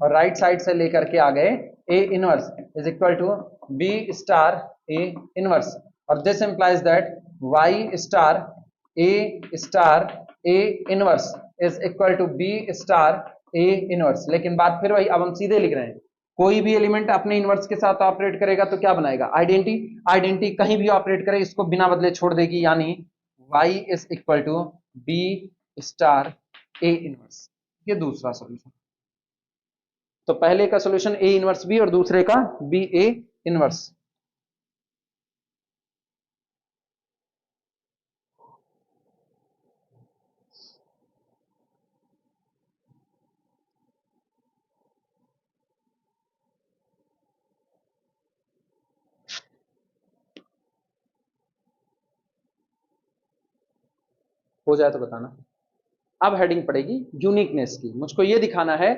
और राइट साइड से लेकर के आ गए a inverse is equal to b star a inverse, और this implies that y star a inverse is equal to b star a inverse. लेकिन बात फिर वही, अब हम सीधे लिख रहे हैं, कोई भी एलिमेंट अपने इनवर्स के साथ ऑपरेट करेगा तो क्या बनाएगा? आइडेंटिटी कहीं भी ऑपरेट करे इसको बिना बदले छोड़ देगी, यानी y is equal to b star a inverse. ये दूसरा सॉल्यूशन। तो पहले का सॉल्यूशन ए इनवर्स बी और दूसरे का बी ए इनवर्स। हो जाए तो बताना। अब हेडिंग पड़ेगी यूनिकनेस की। मुझको ये दिखाना है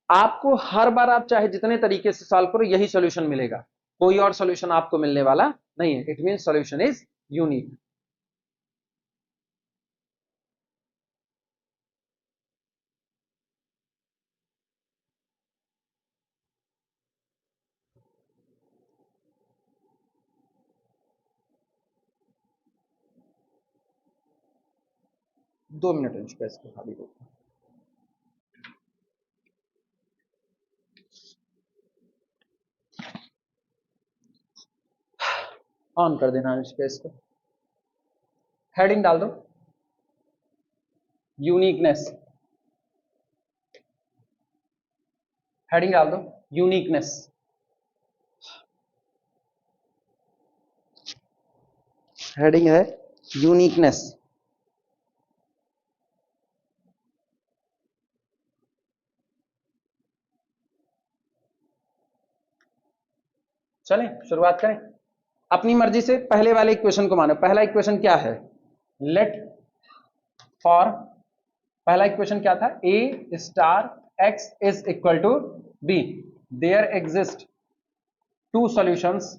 आपको हर बार आप चाहे जितने तरीके से सॉल्व करो यही सॉल्यूशन मिलेगा, कोई और सॉल्यूशन आपको मिलने वाला नहीं है। It mean solution is unique. दो मिनट इंच इसको खाली दो। ऑन कर देना स्पेस को। हेडिंग डाल दो यूनिकनेस। हेडिंग डाल दो यूनिकनेस। हेडिंग है यूनिकनेस। चलें शुरुआत करें। अपनी मर्जी से पहले वाले इक्वेशन को मानो। पहला इक्वेशन क्या है? लेट फॉर, पहला इक्वेशन क्या था? A star x is equal to b, there exist two solutions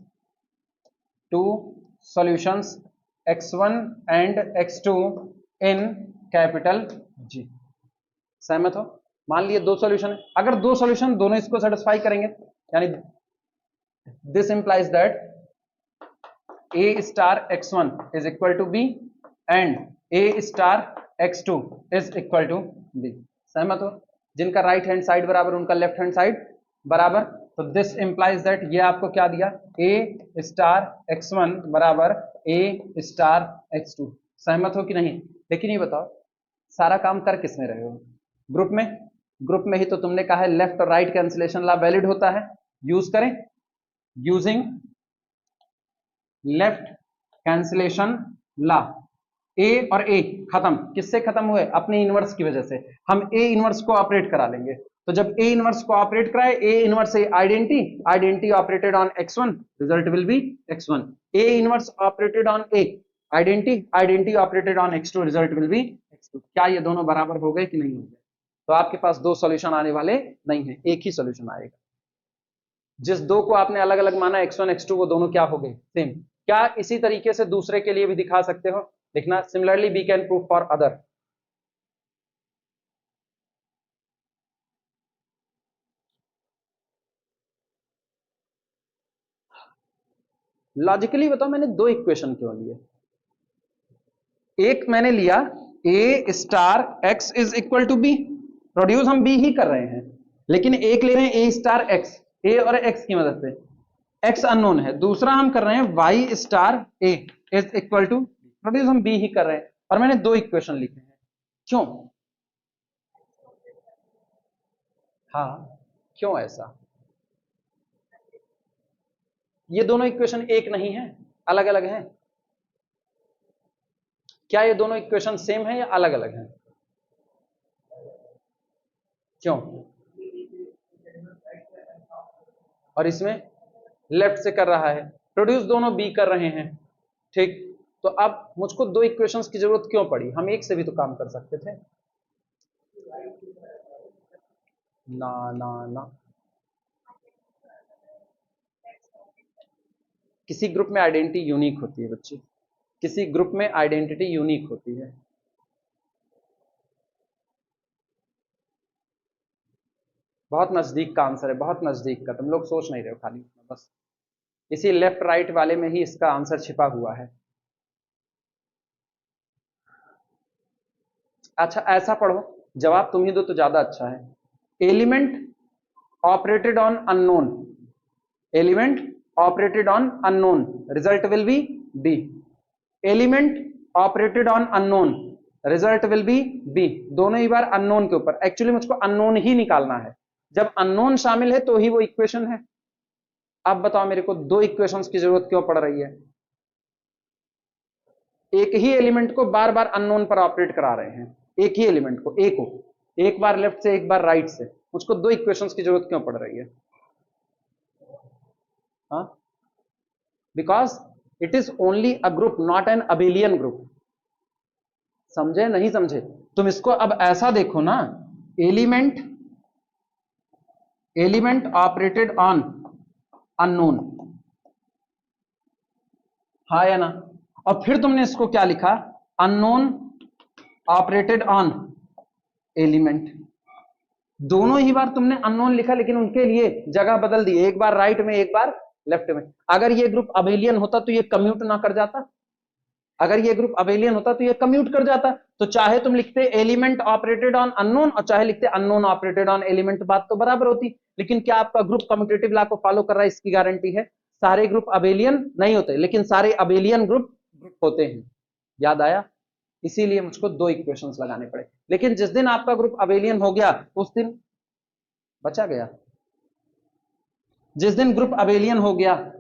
x1 and x2 in capital G। सहमत हो? मान लिए दो सॉल्यूशन है। अगर दो सॉल्यूशन दोनों इसको सेटिस्फाई करेंगे, यानी this implies that a star x1 is equal to b and a star x2 is equal to b। सहमत हो? जिनका राइट हैंड साइड बराबर उनका लेफ्ट हैंड साइड बराबर। तो दिस इंप्लाइज दैट ये आपको क्या दिया? a स्टार x1 बराबर a स्टार x2। सहमत हो कि नहीं? लेकिन ये बताओ सारा काम कर किसमें रहे हो? ग्रुप में। ग्रुप में ही तो तुमने कहा है लेफ्ट और राइट कैंसिलेशन लॉ वैलिड होता है। यूज करें। Using left cancellation law A और ए खत्म। किससे खत्म हुए? अपने इनवर्स की वजह से। हम ए इनवर्स को ऑपरेट करा लेंगे। तो जब ए इनवर्स को ऑपरेट कराए, A inverse A identity operated on x1, result will B x1। A inverse operated on A identity operated on x2, result will B x2। क्या ये दोनों बराबर हो गए कि नहीं हो गए? तो आपके पास दो सॉल्यूशन आने वाले नहीं है, एक ही सॉल्यूशन आएगा। जिस दो को आपने अलग अलग माना x1 x2, वो दोनों क्या हो गए? सेम। क्या इसी तरीके से दूसरे के लिए भी दिखा सकते हो? लिखना similarly we can prove for other. Logically बताओ मैंने दो इक्वेशन क्यों लिए? एक मैंने लिया a star x is equal to b, produce हम b ही कर रहे हैं, लेकिन एक ले रहे हैं a स्टार x, a और x की मदद से। x अननोन है। दूसरा हम कर रहे हैं y star a is equal to, produce हम b ही कर रहे हैं, और मैंने दो इक्वेशन लिखे हैं। क्यों? हाँ, क्यों ऐसा? ये दोनों इक्वेशन एक नहीं है, अलग अलग हैं। क्या ये दोनों इक्वेशन सेम है या अलग अलग हैं? क्यों? और इसमें लेफ्ट से कर रहा है, प्रोड्यूस दोनों बी कर रहे हैं। ठीक, तो अब मुझको दो इक्वेशंस की जरूरत क्यों पड़ी? हम एक से भी तो काम कर सकते थे। ना ना ना, किसी ग्रुप में आइडेंटिटी यूनिक होती है बच्चे, किसी ग्रुप में आइडेंटिटी यूनिक होती है। बहुत नजदीक का आंसर है, बहुत नजदीक का, तुम लोग सोच नहीं रहे हो खाली बस। इसी लेफ्ट राइट वाले में ही इसका आंसर छिपा हुआ है। अच्छा ऐसा पढ़ो, जवाब तुम ही दो तो ज्यादा अच्छा है। Element operated on unknown, element operated on unknown, result will be b. Element operated on unknown, result will be b. दोनों ही बार अननोन के ऊपर। एक्चुअली मुझको अननोन ही निकालना है, जब अननोन शामिल है तो ही वो इक्वेशन है। अब बताओ मेरे को दो इक्वेशंस की जरूरत क्यों पड़ रही है? एक ही एलिमेंट को बार बार अननोन पर ऑपरेट करा रहे हैं, एक ही एलिमेंट को, एक बार लेफ्ट से एक बार राइट से, उसको दो इक्वेशंस की जरूरत क्यों पड़ रही है? हाँ, because it is only a group, not an abelian group. समझे नहीं समझे? तुम इसको अब ऐसा देखो ना, एलिमेंट ऑपरेटेड ऑन अननोन, हाँ या ना? और फिर तुमने इसको क्या लिखा? Unknown operated on element. दोनों ही बार तुमने अननोन लिखा, लेकिन उनके लिए जगह बदल दी, एक बार राइट में एक बार लेफ्ट में। अगर ये ग्रुप अबेलियन होता तो ये कम्यूट ना कर जाता, अगर ये ग्रुप अबेलियन होता तो ये कम्यूट कर जाता। तो चाहे तुम लिखते एलिमेंट ऑपरेटेड ऑन अननोन और चाहे लिखते अननोन ऑपरेटेड ऑन एलिमेंट, बात तो बराबर होती। लेकिन क्या आपका ग्रुप कम्यूटेटिव लॉ को फॉलो कर रहा है? इसकी गारंटी है। सारे ग्रुप अबेलियन नहीं होते, लेकिन सारे अबेलियन ग्रुप होते हैं। याद आया? इसीलिए मुझको दो इक्वेशंस लगाने पड़े। लेकिन जिस दिन आपका ग्रुप अबेलियन हो गया उस दिन बचा गया। जिस दिन ग्रुप अबेलियन हो गया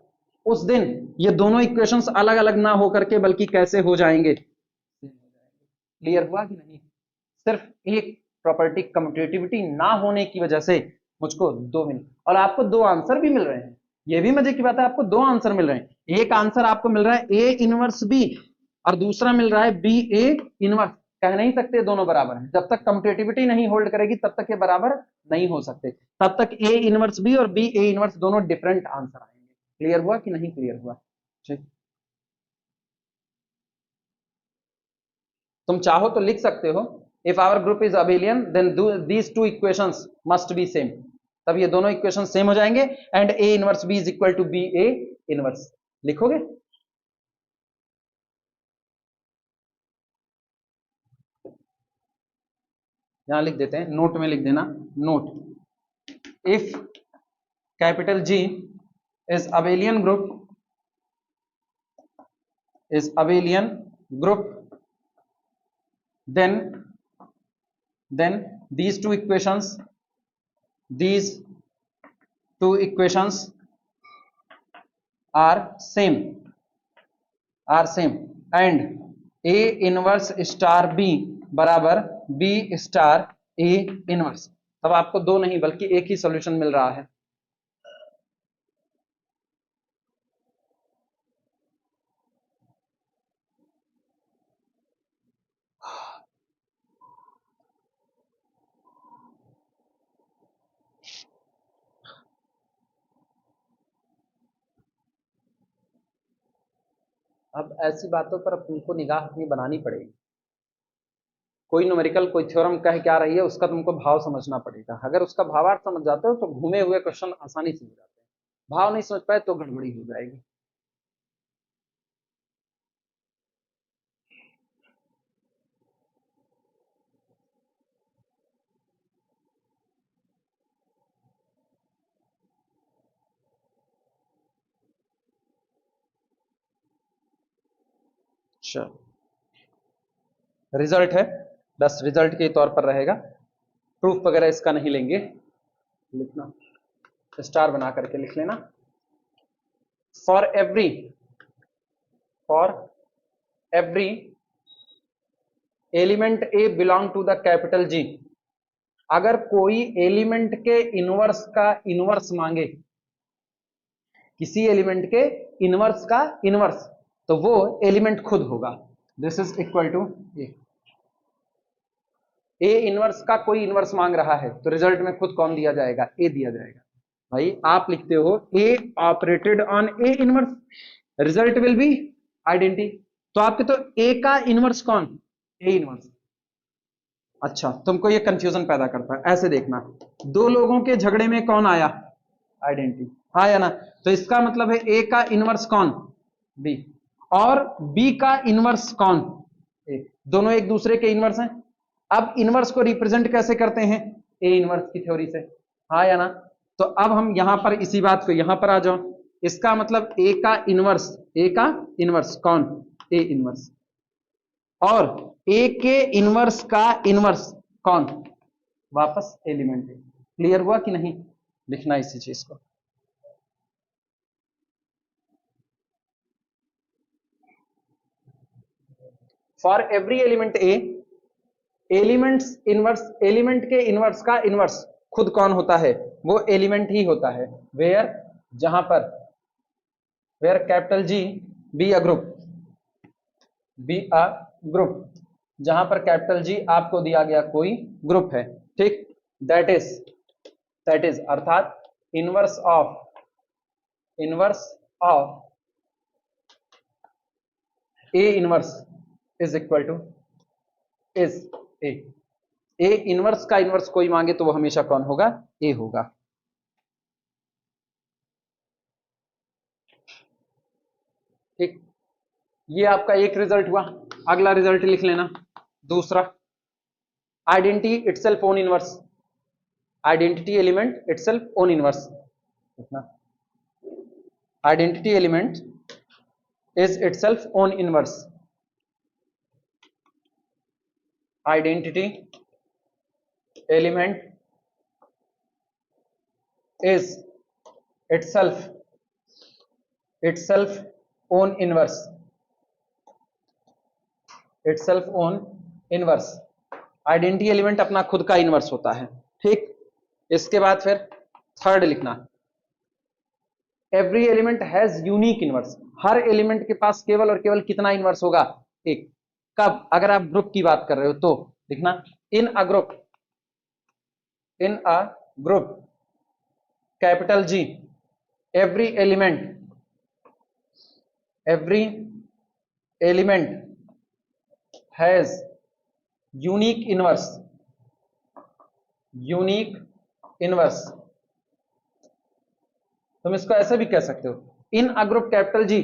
उस दिन ये दोनों इक्वेशंस अलग अलग ना होकर के बल्कि कैसे हो जाएंगे? क्लियर हुआ कि नहीं? सिर्फ एक प्रॉपर्टी कम्यूटेटिविटी ना होने की वजह से मुझको दो मिल, और आपको दो आंसर भी मिल रहे हैं। ये भी मजे की बात है, आपको दो आंसर मिल रहे हैं। एक आंसर आपको मिल रहा है ए इनवर्स बी और दूसरा मिल रहा है बी ए इनवर्स। कह नहीं सकते दोनों बराबर हैं, जब तक कम्यूटेटिविटी नहीं होल्ड करेगी तब तक ये बराबर नहीं हो सकते। तब तक ए इनवर्स बी और बी ए इनवर्स दोनों डिफरेंट आंसर आएंगे। क्लियर हुआ कि नहीं क्लियर हुआ? ठीक, तुम चाहो तो लिख सकते हो, if our group is abelian then these two equations must be same. तब ये दोनों इक्वेशन सेम हो जाएंगे and a inverse b is equal to b a inverse. लिखोगे? यहां लिख देते हैं, नोट में लिख देना, note if capital G is abelian group then these two equations are same and a inverse star b बराबर b स्टार a इनवर्स। तब आपको दो नहीं बल्कि एक ही सॉल्यूशन मिल रहा है। अब ऐसी बातों पर तुमको निगाह अपनी बनानी पड़ेगी। कोई न्यूमेरिकल कोई थ्योरम कह क्या रही है उसका तुमको भाव समझना पड़ेगा। अगर उसका भावार्थ समझ जाते हो तो घूमे हुए क्वेश्चन आसानी से हो जाते हैं। भाव नहीं समझ पाए तो गड़बड़ी हो जाएगी। चलो, रिजल्ट है, बस रिजल्ट के तौर पर रहेगा, प्रूफ वगैरह इसका नहीं लेंगे। लिखना, स्टार बना करके लिख लेना। For every element a belong to the capital G, अगर कोई एलिमेंट के इनवर्स का इनवर्स मांगे, किसी एलिमेंट के इनवर्स का इनवर्स, तो वो एलिमेंट खुद होगा। This is equal to a inverse का कोई इनवर्स मांग रहा है तो रिजल्ट में खुद कौन दिया जाएगा? ए दिया जाएगा। भाई आप लिखते हो a operated on a inverse, result will be identity. तो आपके तो ए का इनवर्स कौन? A inverse. अच्छा, तुमको ये कंफ्यूजन पैदा करता है। ऐसे देखना, दो लोगों के झगड़े में कौन आया? आइडेंटिटी, हाँ या ना? तो इसका मतलब है ए का इनवर्स कौन? बी। और बी का इनवर्स कौन? ए। दोनों एक दूसरे के इनवर्स हैं। अब इनवर्स को रिप्रेजेंट कैसे करते हैं? ए इनवर्स की थ्योरी से, हाँ या ना? तो अब हम यहां पर इसी बात को यहां पर आ जाओ। इसका मतलब ए का इनवर्स कौन? A inverse. और ए के इनवर्स का इनवर्स कौन? वापस एलिमेंट है। क्लियर हुआ कि नहीं? लिखना इसी चीज को। For every element A, elements inverse, element के इनवर्स का इनवर्स खुद कौन होता है? वो एलिमेंट ही होता है। वेयर, जहां पर, where capital G be a group, be a group, जहां पर कैपिटल जी आपको दिया गया कोई ग्रुप है, ठीक, दैट इज, दैट इज अर्थात inverse of, inverse of a inverse is equal to, is a, a inverse का इनवर्स कोई मांगे तो वो हमेशा कौन होगा? ए होगा। ठीक, ये आपका एक रिजल्ट हुआ। अगला रिजल्ट लिख लेना, दूसरा, identity itself own inverse, identity element itself own inverse, identity element is itself own inverse, identity element is itself, itself own inverse, itself own inverse, identity element अपना खुद का इनवर्स होता है। ठीक, इसके बाद फिर थर्ड लिखना, every element has unique inverse, हर एलिमेंट के पास केवल और केवल कितना इनवर्स होगा? एक। कब? अगर आप ग्रुप की बात कर रहे हो तो लिखना, in a group, in a group capital G, every element, every element has unique inverse, unique inverse. तुम इसको ऐसे भी कह सकते हो, in a group capital G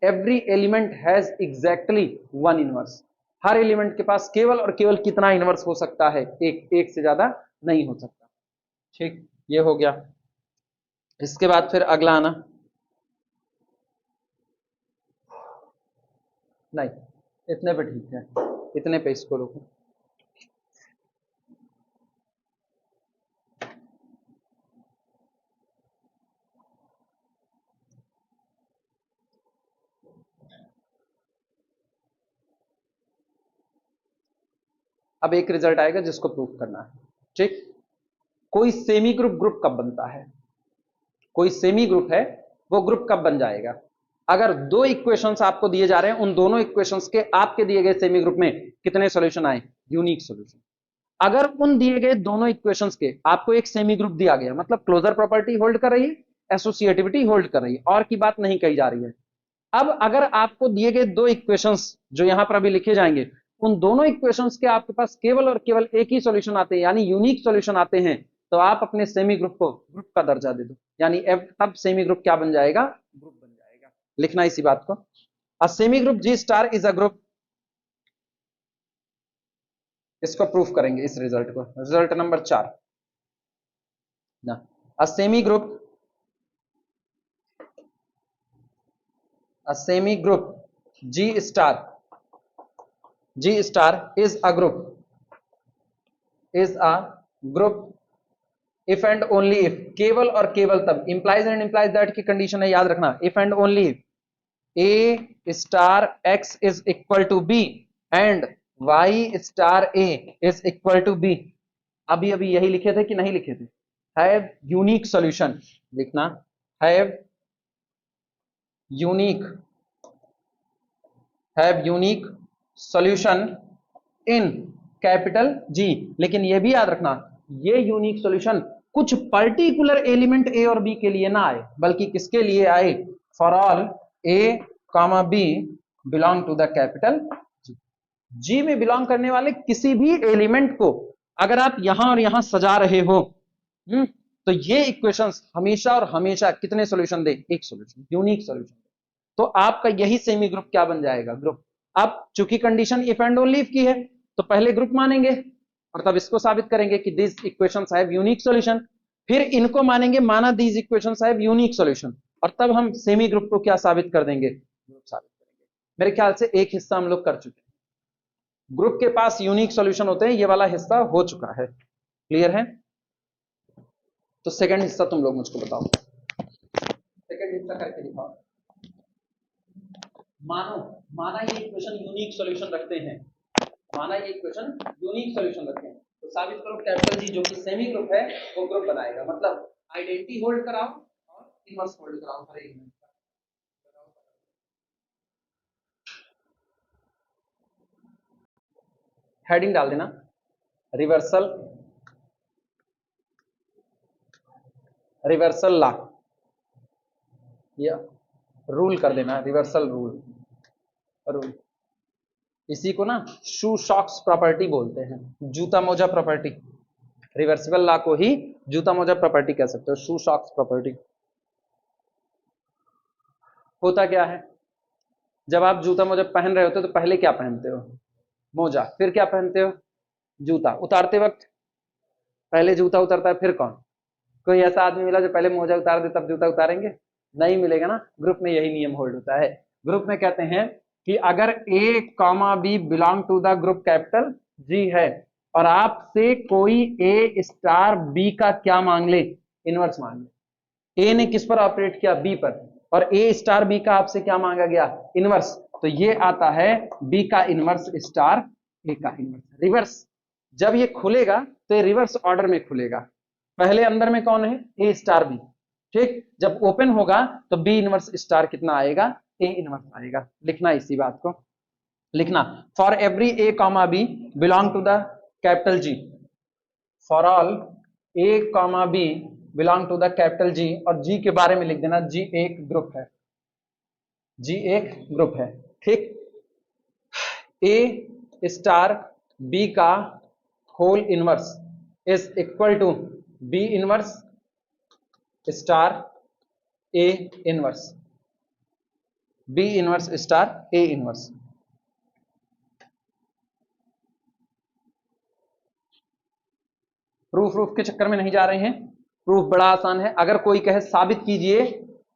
every element has exactly one inverse, हर एलिमेंट के पास केवल और केवल कितना इनवर्स हो सकता है? एक, एक से ज्यादा नहीं हो सकता। ठीक, ये हो गया। इसके बाद फिर अगला आना, नहीं इतने पे ठीक है, इतने पे इसको रोको। अब एक रिजल्ट आएगा जिसको प्रूफ करना है। ठीक, कोई सेमी ग्रुप ग्रुप कब बनता है? कोई सेमी ग्रुप है, वो ग्रुप कब बन जाएगा? अगर दो इक्वेशंस आपको दिए जा रहे हैं, उन दोनों इक्वेशंस के आपके दिए गए सेमी ग्रुप में कितने सॉल्यूशन आए? Unique solution. अगर उन दिए गए दोनों इक्वेशंस के आपको एक सेमी ग्रुप दिया गया, मतलब क्लोजर प्रॉपर्टी होल्ड कर रही है, एसोसिएटिविटी होल्ड कर रही है, और की बात नहीं कही जा रही है। अब अगर आपको दिए गए दो इक्वेशंस जो यहां पर अभी लिखे जाएंगे, उन दोनों इक्वेशंस के आपके पास केवल और केवल एक ही सॉल्यूशन आते हैं, यानी यूनिक सॉल्यूशन आते हैं, तो आप अपने सेमी ग्रुप को ग्रुप का दर्जा दे दो, यानी तब सेमी ग्रुप क्या बन जाएगा? ग्रुप बन जाएगा। लिखना इसी बात को, a semi group G star is a group, इसको प्रूफ करेंगे इस रिजल्ट को, रिजल्ट नंबर 4 ना, a semi group, a semi group G star, G star is a group, is a group if and only if, केवल और केवल तब, implies and implies that की कंडीशन है, याद रखना, if and only if A star X is equal to B and Y star A is equal to B। अभी अभी यही लिखे थे कि नहीं लिखे थे? हैव यूनिक सॉल्यूशन, लिखना have unique, have unique solution in capital जी। लेकिन यह भी याद रखना, ये यूनिक सॉल्यूशन कुछ पर्टिकुलर एलिमेंट ए और बी के लिए ना आए, बल्कि किसके लिए आए? For all A comma B belong to the capital G. G में बिलोंग करने वाले किसी भी एलिमेंट को अगर आप यहां और यहां सजा रहे हो, तो ये इक्वेशंस हमेशा और हमेशा कितने सॉल्यूशन दे? एक सॉल्यूशन, यूनिक सॉल्यूशन। तो आपका यही सेमी ग्रुप क्या बन जाएगा? ग्रुप। अब चूंकि condition if and only if की है, तो पहले ग्रुप मानेंगे और तब इसको साबित करेंगे कि this equations have unique solution, फिर इनको मानेंगे, माना this equations have unique solution, और तब हम सेमी ग्रुप को क्या साबित कर देंगे? ग्रुप साबित करेंगे। मेरे ख्याल से एक हिस्सा हम लोग कर चुके हैं, ग्रुप के पास यूनिक सॉल्यूशन होते हैं, ये वाला हिस्सा हो चुका है। क्लियर है? तो सेकंड हिस्सा तुम लोग मुझको बताओ, सेकंड हिस्सा करके दिखाओ। माना ये इक्वेशन यूनिक सॉल्यूशन रखते हैं, माना ये इक्वेशन यूनिक सॉल्यूशन रखते हैं, तो साबित करो कैपिटल जी जो कि सेमी ग्रुप है वो ग्रुप बनाएगा। मतलब आइडेंटिटी होल्ड कराओ और इनवर्स होल्ड कराओ हर एक में। हेडिंग डाल देना रिवर्सल, रिवर्सल लॉ, या रूल कर देना, रिवर्सल रूल। इसी को ना शू सॉक्स प्रॉपर्टी बोलते हैं, जूता मोजा प्रॉपर्टी। रिवर्सिबल लॉ को ही जूता मोजा प्रॉपर्टी कह सकते हो, शू सॉक्स प्रॉपर्टी। होता क्या है, जब आप जूता मोजा पहन रहे होते हो तो पहले क्या पहनते हो, मोजा, फिर क्या पहनते हो, जूता। उतारते वक्त पहले जूता उतरता है, फिर कौन, कोई ऐसा आदमी मिला जो पहले मोजा उतार दे तब जूता उतारेंगे, नहीं मिलेगा ना। ग्रुप में यही नियम होल्ड होता है। ग्रुप में कहते हैं कि अगर A comma B belong to the group capital G है और आपसे कोई ए स्टार बी का क्या मांग ले, इनवर्स मांग ले। ए ने किस पर ऑपरेट किया, बी पर, और ए स्टार बी का आपसे क्या मांगा गया, इनवर्स, तो ये आता है बी का इनवर्स स्टार ए का इनवर्स। रिवर्स जब ये खुलेगा तो ये रिवर्स ऑर्डर में खुलेगा, पहले अंदर में कौन है, ए स्टार बी, ठीक। जब ओपन होगा तो बी इनवर्स स्टार कितना आएगा, ए इनवर्स आएगा। लिखना इसी बात को, लिखना for every a comma B belong to the capital G, for all A comma B belong to the capital G, और जी के बारे में लिख देना जी एक ग्रुप है, जी एक ग्रुप है, ठीक। ए स्टार बी का whole inverse is equal to b inverse star a inverse, b inverse star a inverse. Proof के चक्कर में नहीं जा रहे हैं, प्रूफ बड़ा आसान है। अगर कोई कहे साबित कीजिए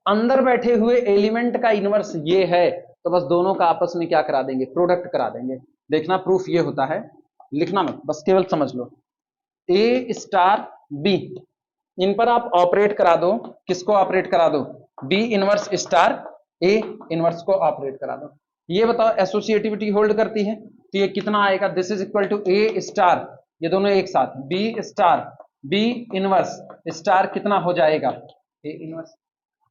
अंदर बैठे हुए एलिमेंट का इनवर्स ये है, तो बस दोनों का आपस में क्या करा देंगे, प्रोडक्ट करा देंगे। देखना प्रूफ ये होता है, लिखना मत, बस केवल समझ लो। ए स्टार बी, इन पर आप ऑपरेट करा दो, किसको ऑपरेट करा दो, b inverse star a inverse को ऑपरेट करा दो। ये बताओ एसोसिएटिविटी होल्ड करती है, तो ये कितना आएगा, this is equal to a star, ये दोनों एक साथ, b star b inverse star कितना हो जाएगा, ए इनवर्स।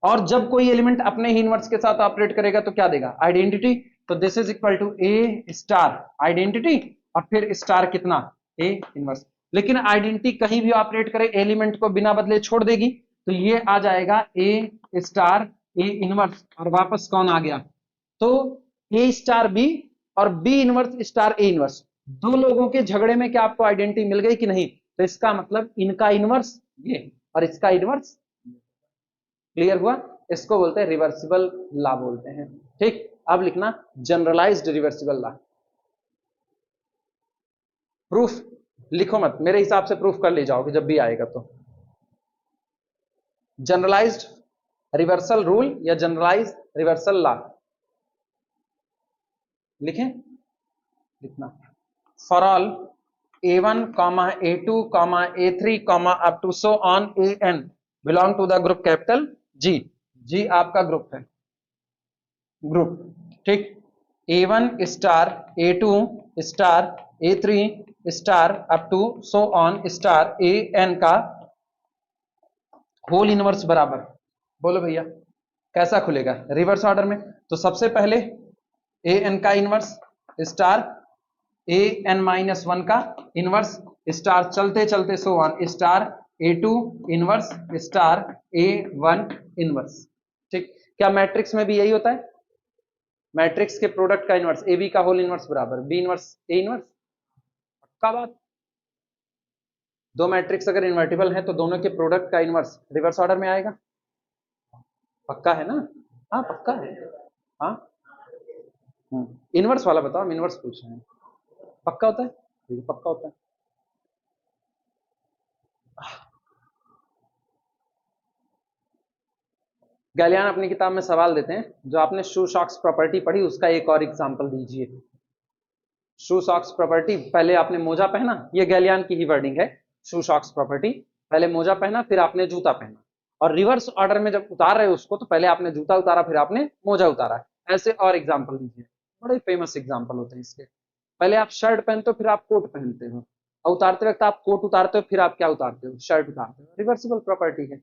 और जब कोई एलिमेंट अपने ही इनवर्स के साथ ऑपरेट करेगा तो क्या देगा, आइडेंटिटी, तो this is equal to a star identity और फिर स्टार कितना, ए इनवर्स। लेकिन आइडेंटिटी कहीं भी ऑपरेट करे एलिमेंट को बिना बदले छोड़ देगी, तो ये आ जाएगा ए स्टार ए इनवर्स, और वापस कौन आ गया, तो ए स्टार बी और b inverse star a inverse. दो लोगों के झगड़े में क्या आपको आइडेंटिटी मिल गई कि नहीं, तो इसका मतलब इनका इनवर्स ये और इसका इनवर्स, क्लियर हुआ। इसको बोलते हैं रिवर्सिबल लॉ बोलते हैं, ठीक। अब लिखना जनरलाइज्ड रिवर्सिबल लॉ। प्रूफ लिखो मत, मेरे हिसाब से प्रूफ कर ले जाओगे जब भी आएगा तो। जनरलाइज्ड रिवर्सल रूल या जनरलाइज्ड रिवर्सल लॉ लिखें, लिखना for all a1 a2 a3 up to so on an belong to the group capital G, G आपका ग्रुप है, ग्रुप, ठीक। a1 star a2 star a3 star up to so on star an का whole inverse बराबर, बोलो भैया कैसा खुलेगा, reverse order में। तो सबसे पहले an का इनवर्स स्टार an-1 का इनवर्स स्टार चलते चलते सो on star a2 inverse star a1 inverse, ठीक। क्या मैट्रिक्स में भी यही होता है, मैट्रिक्स के प्रोडक्ट का इनवर्स ए बी का होल इनवर्स बराबर बी इनवर्स ए इनवर्स, पक्का बात। दो मैट्रिक्स अगर इन्वर्टिबल है तो दोनों के प्रोडक्ट का इनवर्स रिवर्स ऑर्डर में आएगा, पक्का है ना, हाँ पक्का है, हाँ। इनवर्स वाला बताओ, हम इनवर्स पूछ रहे हैं, पक्का होता है, पक्का होता है। गैलियन अपनी किताब में सवाल देते हैं, जो आपने शू सॉक्स प्रॉपर्टी पढ़ी उसका एक और एग्जांपल दीजिए। शू सॉक्स प्रॉपर्टी, पहले आपने मोजा पहना, ये गैलियन की ही वर्डिंग है, शू सॉक्स प्रॉपर्टी, पहले मोजा पहना फिर आपने जूता पहना, और रिवर्स ऑर्डर में जब उतार रहे हो उसको तो पहले आपने जूता उतारा फिर आपने मोजा उतारा। ऐसे और एग्जाम्पल दीजिए, बड़े फेमस एग्जाम्पल होते हैं इसके। पहले आप शर्ट पहनते हो फिर आप कोट पहनते हो, और उतारते वक्त आप कोट उतारते हो फिर आप क्या उतारते हो, शर्ट उतारते हो। रिवर्सिबल प्रॉपर्टी है।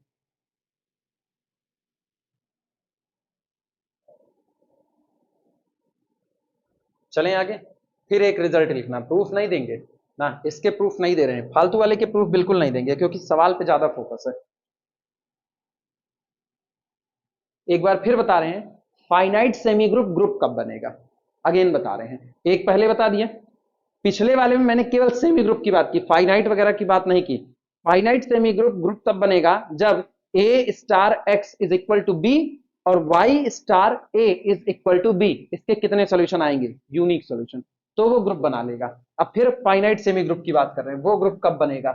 चलें आगे। फिर एक रिजल्ट लिखना, प्रूफ नहीं देंगे ना, इसके प्रूफ नहीं दे रहे हैं, फालतू वाले के प्रूफ बिल्कुल नहीं देंगे क्योंकि सवाल पे ज्यादा फोकस है। एक बार फिर बता रहे हैं, फाइनाइट सेमी ग्रुप ग्रुप कब बनेगा, अगेन बता रहे हैं। एक पहले बता दिया, पिछले वाले में मैंने केवल सेमी ग्रुप की बात की, फाइनाइट वगैरह की बात नहीं की। फाइनाइट सेमी ग्रुप ग्रुप तब बनेगा जब A star x is equal to B और Y star A is equal to B. इसके कितने सॉल्यूशन आएंगे, यूनिक सॉल्यूशन, तो वो ग्रुप बना लेगा। अब फिर फाइनाइट सेमी ग्रुप की बात कर रहे हैं, वो ग्रुप कब बनेगा।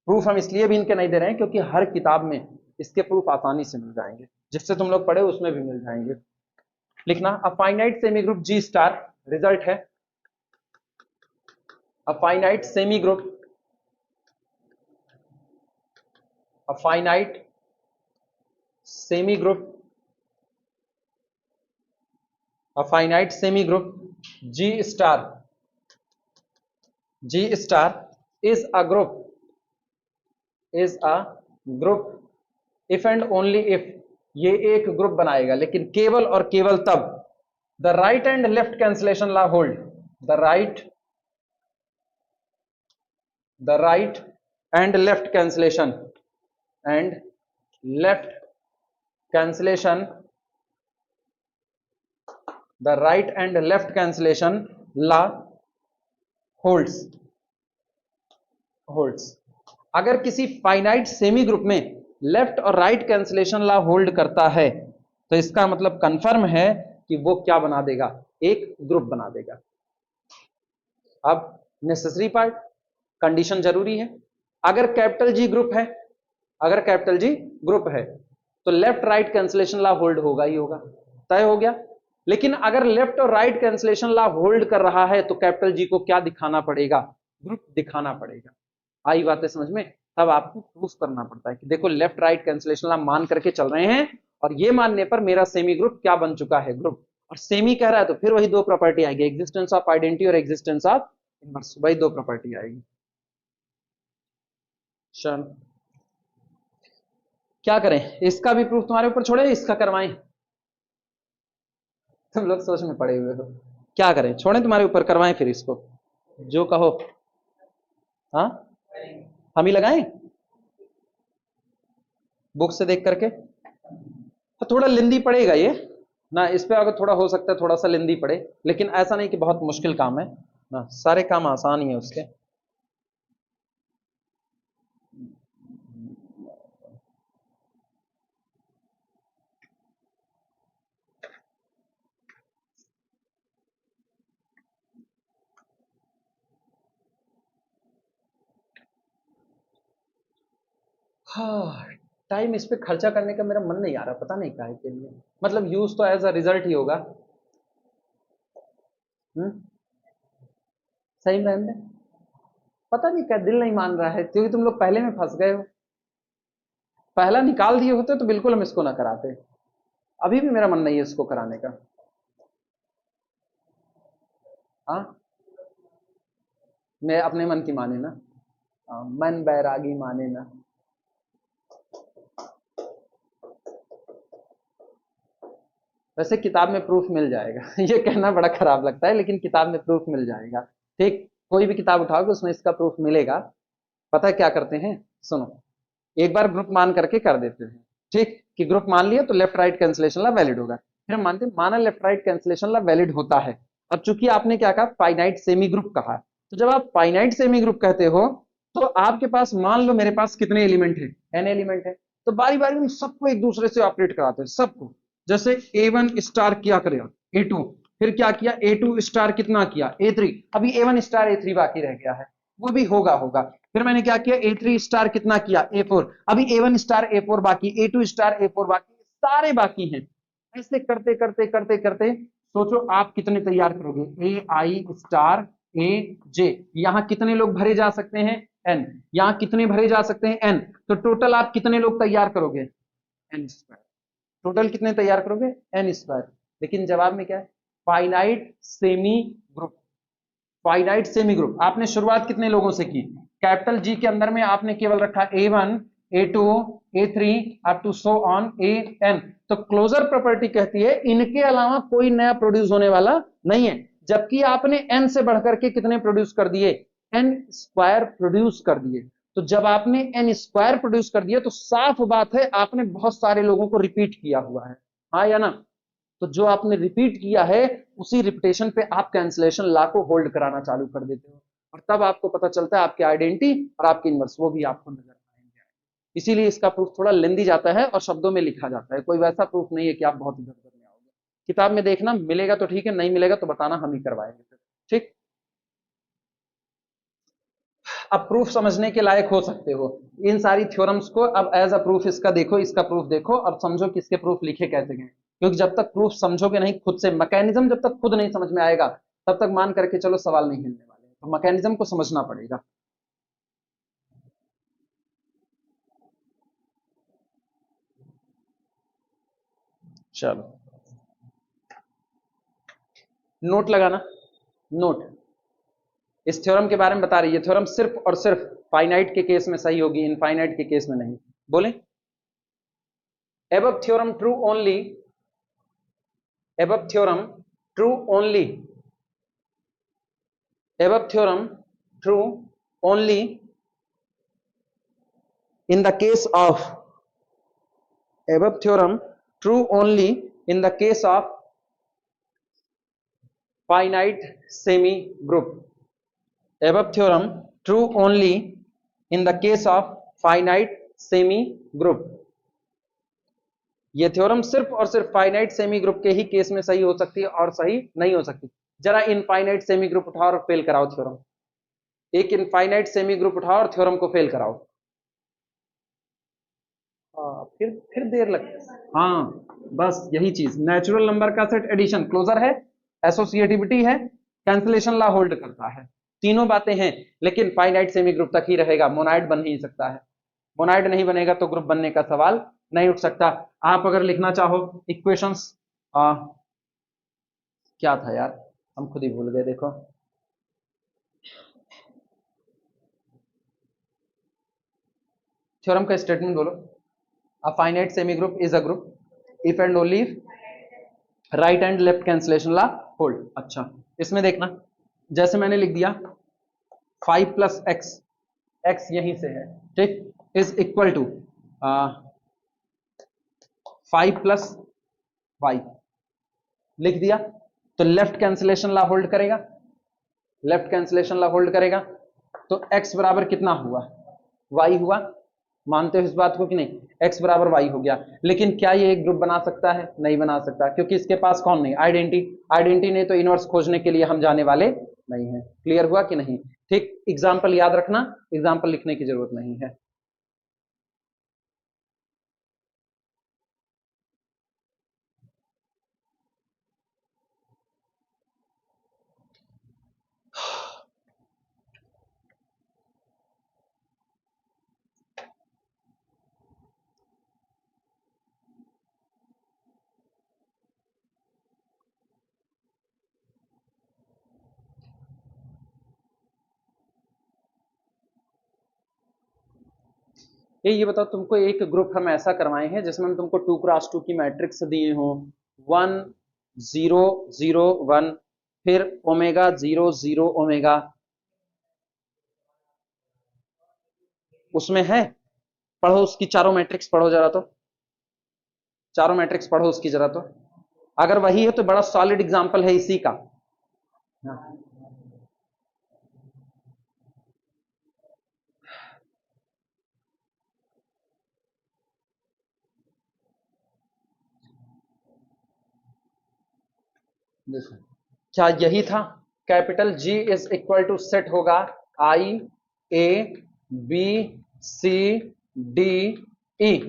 प्रूफ हम इसलिए भी इनके नहीं दे रहे हैं क्योंकि हर किताब में इसके प्रूफ आसानी से मिल जाएंगे, जिससे तुम लोग पढ़े उसमें भी मिल जाएंगे। लिखना, a finite semi group G star, result है a finite semi group, a finite semi group, a finite semi group G star, G star is a group, is a group if and only if, ये एक group बनाएगा लेकिन केवल और केवल तब, the right and left cancellation law hold, the right, the right and left cancellation and left cancellation, the right and left cancellation law holds। अगर किसी फाइनाइट सेमी ग्रुप में लेफ्ट और राइट कैंसिलेशन लॉ होल्ड करता है तो इसका मतलब confirm है कि वो क्या बना देगा, एक ग्रुप बना देगा। अब नेसेसरी पार्ट, कंडीशन जरूरी है। अगर कैपिटल जी ग्रुप है, अगर कैपिटल जी ग्रुप है तो left right cancellation law hold होगा ही होगा, तय हो गया। लेकिन अगर लेफ्ट और राइट कैंसिलेशन लॉ होल्ड कर रहा है तो कैपिटल जी को क्या दिखाना पड़ेगा, ग्रुप दिखाना पड़ेगा। आई बातें समझ में। तब आपको प्रूफ करना पड़ता है कि देखो लेफ्ट राइट कैंसिलेशन लॉ मान करके चल रहे हैं और ये मानने पर मेरा सेमी ग्रुप क्या बन चुका है, ग्रुप। और सेमी कह रहा है तो फिर वही दो प्रॉपर्टी आएगी, एग्जिस्टेंस ऑफ आइडेंटिटी और एग्जिस्टेंस ऑफ इनवर्स, वही दो प्रॉपर्टी आएगी। चलो क्या करें, इसका भी प्रूफ तुम्हारे ऊपर छोड़े, इसका करवाएं। तुम लोग सोच में पड़े हुए हो, क्या करें, छोड़ें तुम्हारे ऊपर, करवाएं फिर इसको, जो कहो। हाँ, हम ही लगाएं बुक से देख करके। तो थोड़ा लेंदी पड़ेगा ये ना, इस पे अगर थोड़ा हो सकता है थोड़ा सा लेंदी पड़े, लेकिन ऐसा नहीं कि बहुत मुश्किल काम है ना, सारे काम आसान ही है उसके। हाँ, टाइम इस पे खर्चा करने का मेरा मन नहीं आ रहा, पता नहीं काहे के लिए, मतलब यूज तो एज अ रिजल्ट ही होगा। सही में रहने दें। पता नहीं क्या दिल नहीं मान रहा है, क्योंकि तुम लोग पहले में फंस गए हो। पहला निकाल दिए होते तो बिल्कुल हम इसको ना कराते, अभी भी मेरा मन नहीं है इसको कराने का। हाँ, मैं अपने मन की माने ना, हाँ, मन बैरागी माने ना। वैसे किताब में प्रूफ मिल जाएगा ये कहना बड़ा खराब लगता है लेकिन किताब में प्रूफ मिल जाएगा। ठीक, कोई भी किताब उठाओगे उसमें इसका प्रूफ मिलेगा। पता है क्या करते हैं, सुनो, एक बार ग्रुप मान करके कर देते हैं। ठीक, कि ग्रुप मान लिया तो लेफ्ट राइट कैंसिलेशन ला वैलिड होगा, फिर हम मानते हैं माना लेफ्ट राइट कैंसिलेशन ला वैलिड होता है। अब चूंकि आपने क्या कहा, फाइनाइट सेमी ग्रुप कहा, तो जब आप फाइनाइट सेमी ग्रुप कहते हो तो आपके पास मान लो मेरे पास कितने एलिमेंट है, एन एलिमेंट है, तो बारी बारी में सबको एक दूसरे से ऑपरेट कराते हैं, सबको। जैसे A1 स्टार किया करेगा A2, फिर क्या किया A2 स्टार कितना किया A3, अभी A1 स्टार A3 बाकी रह गया है, वो भी होगा होगा। फिर मैंने क्या किया A3 स्टार कितना किया A4, अभी A1 स्टार A4 बाकी, A2 स्टार A4 बाकी, सारे बाकी हैं। ऐसे करते करते करते करते सोचो आप कितने तैयार करोगे, AI स्टार ए जे, यहां कितने लोग भरे जा सकते हैं एन, यहां कितने भरे जा सकते हैं एन, तो टोटल आप कितने लोग तैयार करोगे एन स्क्वायर, टोटल कितने तैयार करोगे एन स्क्वायर। लेकिन जवाब में क्या है, finite semi group, finite semi group. आपने शुरुआत कितने लोगों से की, कैपिटल जी के अंदर में आपने केवल रखा A1 A2 A3 up to so on AN। तो क्लोजर प्रॉपर्टी कहती है इनके अलावा कोई नया प्रोड्यूस होने वाला नहीं है, जबकि आपने n से बढ़कर के कितने प्रोड्यूस कर दिए, n स्क्वायर प्रोड्यूस कर दिए। तो जब आपने n स्क्वायर प्रोड्यूस कर दिया तो साफ बात है आपने बहुत सारे लोगों को रिपीट किया हुआ है, हाँ या ना। तो जो आपने रिपीट किया है उसी रिपीटेशन पे आप कैंसिलेशन लॉ को होल्ड कराना चालू कर देते हो, और तब आपको पता चलता है आपके आइडेंटिटी और आपके इनवर्स वो भी आपको नजर आएंगे। इसीलिए इसका प्रूफ थोड़ा लेंदी जाता है और शब्दों में लिखा जाता है, कोई वैसा प्रूफ नहीं है कि आप बहुत इधर उधर में आओगे। किताब में देखना, मिलेगा तो ठीक है, नहीं मिलेगा तो बताना, हम ही करवाएंगे फिर, ठीक। अब प्रूफ समझने के लायक हो सकते हो इन सारी थ्योरम्स को, अब एज अ प्रूफ इसका देखो, इसका प्रूफ देखो, अब समझो कि इसके प्रूफ लिखे कैसे गए। क्योंकि जब तक प्रूफ समझोगे नहीं खुद से, मैकेनिज्म जब तक खुद नहीं समझ में आएगा तब तक मान करके चलो सवाल नहीं हिलने वाले, तो मैकेनिज्म को समझना पड़ेगा। चलो नोट लगाना, नोट इस थ्योरम के बारे में बता रही है, थ्योरम सिर्फ और सिर्फ फाइनाइट के केस में सही होगी, इनफाइनाइट के केस में नहीं। बोले above theorem true only, above theorem true only, above theorem true only in the case of, above theorem true only in the case of finite semi group, above theorem true only in the case of finite semi group। ये theorem सिर्फ और सिर्फ finite semi group के ही case में सही हो सकती है और सही नहीं हो सकती। जरा इनफाइनाइट सेमी ग्रुप उठाओ और फेल कराओ थ्योरम, एक इनफाइनाइट सेमी ग्रुप उठाओ और थ्योरम को फेल कराओ। फिर देर लगती है, हाँ बस यही चीज, नेचुरल नंबर का सेट एडिशन क्लोजर है, एसोसिएटिविटी है, कैंसिलेशन लॉ होल्ड करता है, तीनों बातें हैं। लेकिन फाइनाइट सेमी ग्रुप तक ही रहेगा, मोनाइड बन नहीं सकता है, मोनाइड नहीं बनेगा तो ग्रुप बनने का सवाल नहीं उठ सकता। आप अगर लिखना चाहो इक्वेशंस, क्या था यार हम खुद ही भूल गए, देखो थ्योरम का स्टेटमेंट बोलो। A finite semi group is a group if and only right and left cancellation law hold. अच्छा इसमें देखना, जैसे मैंने लिख दिया 5 प्लस एक्स, एक्स यहीं से है, ठीक, is equal to 5 plus y, लिख दिया। तो लेफ्ट कैंसिलेशन ला होल्ड करेगा, लेफ्ट कैंसिलेशन ला होल्ड करेगा, तो x बराबर कितना हुआ, y हुआ। मानते हो इस बात को कि नहीं, x बराबर y हो गया। लेकिन क्या ये एक ग्रुप बना सकता है, नहीं बना सकता, क्योंकि इसके पास कौन नहीं, आइडेंटिटी, आइडेंटिटी नहीं तो इनवर्स खोजने के लिए हम जाने वाले नहीं है। क्लियर हुआ कि नहीं, ठीक। एग्जाम्पल याद रखना, एग्जाम्पल लिखने की जरूरत नहीं है। ये बताओ, तुमको एक ग्रुप हम ऐसा करवाए हैं जिसमें हम तुमको 2x2 की मैट्रिक्स दिए हों, 1 0 0 1, फिर ओमेगा 0 0 ओमेगा, उसमें है, पढ़ो उसकी चारों मैट्रिक्स पढ़ो जरा, तो चारों मैट्रिक्स पढ़ो उसकी जरा, तो अगर वही है तो बड़ा सॉलिड एग्जांपल है इसी का। हाँ। देखो क्या यही था, capital G is equal to set होगा I A B C D E,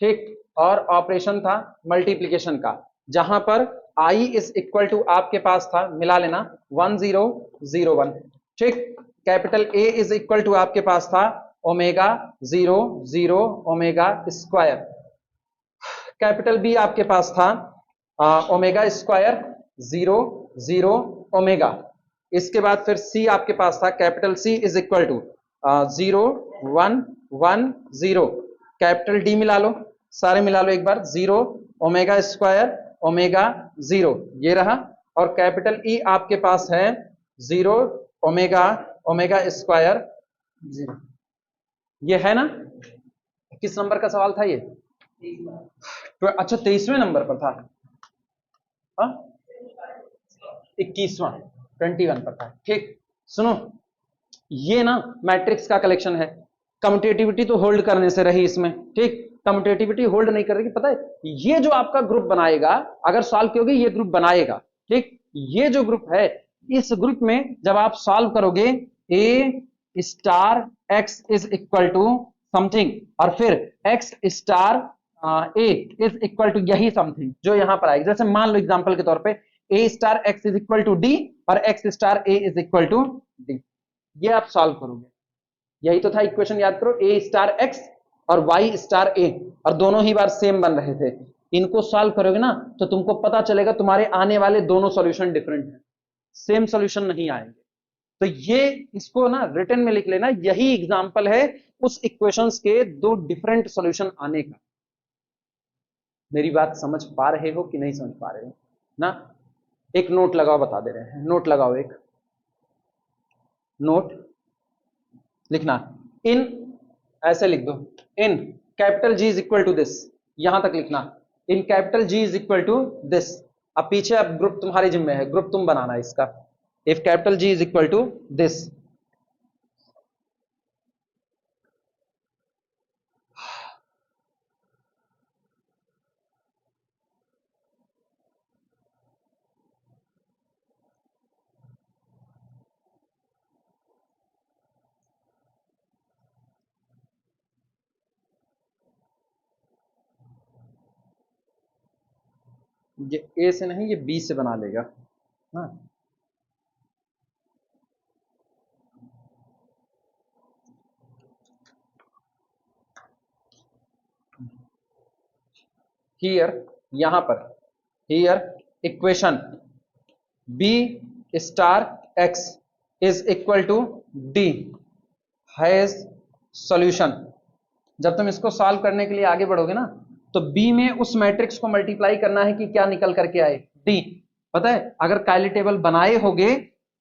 ठीक, और ऑपरेशन था मल्टीप्लीकेशन का, जहां पर आई इज इक्वल टू आपके पास था, मिला लेना, 1001, ठीक। Capital A is equal to आपके पास था omega 00 omega square. Capital B आपके पास था ओमेगा स्क्वायर 00 ओमेगा। इसके बाद फिर सी आपके पास था, capital C is equal to 0110। Capital D मिला लो, सारे मिला लो एक बार, 0 ओमेगा स्क्वायर ओमेगा 0 ये रहा। और कैपिटल ई आपके पास है 0 ओमेगा ओमेगा स्क्वायर 0। ये है ना? किस नंबर का सवाल था ये? तो अच्छा 23वें नंबर पर था, 21वां 21 पर था, ठीक। सुनो, ये ना मैट्रिक्स का कलेक्शन है। कम्यूटेटिविटी तो होल्ड करने से रही इसमें, ठीक। कम्यूटेटिविटी होल्ड नहीं कर रही, पता है ये जो आपका ग्रुप बनाएगा, अगर सॉल्व करोगे ये ग्रुप बनाएगा, ठीक। ये जो ग्रुप है, इस ग्रुप में जब आप सॉल्व करोगे A star x is equal to something, और फिर X star A is equal to यही समथिंग जो यहां पर आएगी। जैसे मान लो एग्जांपल के तौर पे A star x is equal to D और X star A is equal to D, ये आप सॉल्व करोगे। यही तो था इक्वेशन, याद करो, ए स्टार एक्स और वाई स्टार ए, और दोनों ही बार सेम बन रहे थे। इनको सॉल्व करोगे ना तो तुमको पता चलेगा तुम्हारे आने वाले दोनों सॉल्यूशन डिफरेंट हैं, सेम सॉल्यूशन नहीं आएंगे। तो ये इसको ना रिटन में लिख लेना, यही एग्जांपल है उस इक्वेशंस के दो डिफरेंट सॉल्यूशन आने का। मेरी बात समझ पा रहे हो कि नहीं समझ पा रहे हो ना? एक नोट लगाओ, बता दे रहे हैं, नोट लगाओ, एक नोट लिखना, इन ऐसे लिख दो, in capital G is equal to this, यहां तक लिखना, in capital G is equal to this. अब पीछे अब ग्रुप तुम्हारे जिम्मे है, ग्रुप तुम बनाना इसका, if capital G is equal to this. ये ए से नहीं, ये बी से बना लेगा, हाँ। हियर, यहां पर, here equation b star x is equal to d has solution. जब तुम इसको सॉल्व करने के लिए आगे बढ़ोगे ना, तो बी में उस मैट्रिक्स को मल्टीप्लाई करना है कि क्या निकल करके आए, डी। पता है अगर कायली टेबल बनाए होगे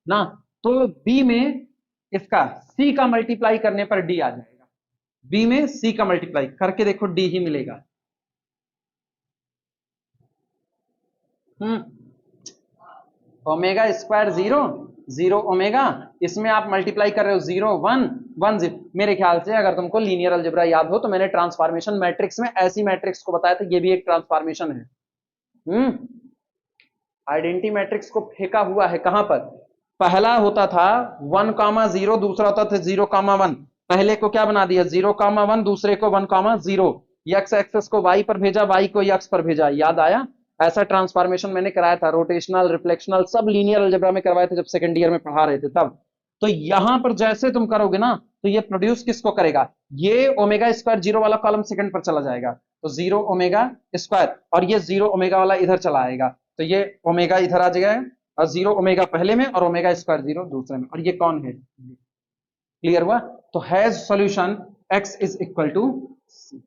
ना, तो बी में इसका सी का मल्टीप्लाई करने पर डी आ जाएगा। बी में सी का मल्टीप्लाई करके देखो, डी ही मिलेगा। ओमेगा स्क्वायर 0 ओमेगा, इसमें आप मल्टीप्लाई कर रहे हो 0 1 1 0। मेरे ख्याल से अगर तुमको लीनियर अलजेब्रा याद हो तो मैंने ट्रांसफॉर्मेशन मैट्रिक्स में ऐसी मैट्रिक्स को बताया था, ये भी एक ट्रांसफॉर्मेशन है। आइडेंटिटी मैट्रिक्स को फेंका हुआ है कहां पर? पहला होता था 1,0, दूसरा होता था 0,1। पहले को क्या बना दिया 0,1, दूसरे को 1,0। एक्स एक्सेस को वाई पर भेजा, वाई को एक्स पर भेजा, याद आया? ऐसा ट्रांसफॉर्मेशन मैंने कराया था, रोटेशनल रिफ्लेक्शनल सब लीनियर अलजेब्रा में करवाए थे जब सेकंड ईयर में पढ़ा रहे थे तब। तो यहां पर जैसे तुम करोगे ना, तो ये प्रोड्यूस किसको करेगा, ये ओमेगा स्क्वायर 0 वाला कॉलम सेकंड पर चला जाएगा, तो 0 ओमेगा स्क्वायर, और ये 0 ओमेगा वाला इधर चला आएगा, तो ये ओमेगा इधर आ जाएगा, और 0 ओमेगा पहले में और ओमेगा स्क्वायर 0 दूसरे में, और ये कौन है? क्लियर हुआ? तो has solution x is equal to C.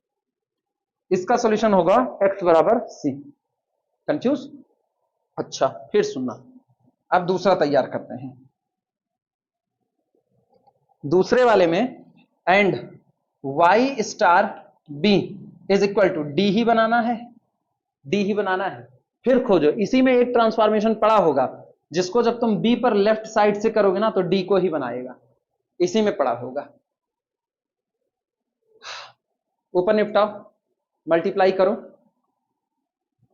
इसका सॉल्यूशन होगा x बराबर सी। कंफ्यूज? अच्छा फिर सुनना, अब दूसरा तैयार करते हैं। दूसरे वाले में and y star b is equal to D ही बनाना है, डी ही बनाना है। फिर खोजो, इसी में एक ट्रांसफॉर्मेशन पड़ा होगा जिसको जब तुम b पर लेफ्ट साइड से करोगे ना तो d को ही बनाएगा, इसी में पड़ा होगा। ऊपर निपटाओ, मल्टीप्लाई करो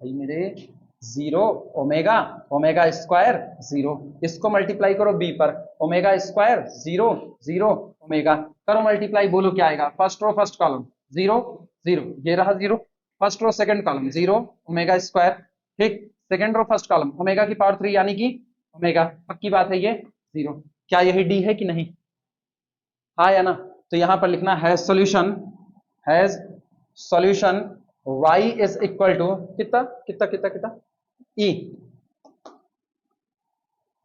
भाई मेरे, 0 ओमेगा ओमेगा स्क्वायर 0, इसको मल्टीप्लाई करो b पर, ओमेगा स्क्वायर 0 0 ओमेगा, करो मल्टीप्लाई, बोलो क्या आएगा? फर्स्ट रो फर्स्ट कॉलम 0 0, ये रहा 0, first row second column 0 omega square, ठीक। Second row first column, omega की पावर 3 यानी कि ओमेगा, पक्की बात है ये 0। क्या यही डी है कि नहीं, हाँ या ना? तो यहां पर लिखना है solution y is equal to कितना कितना कितना कितना e।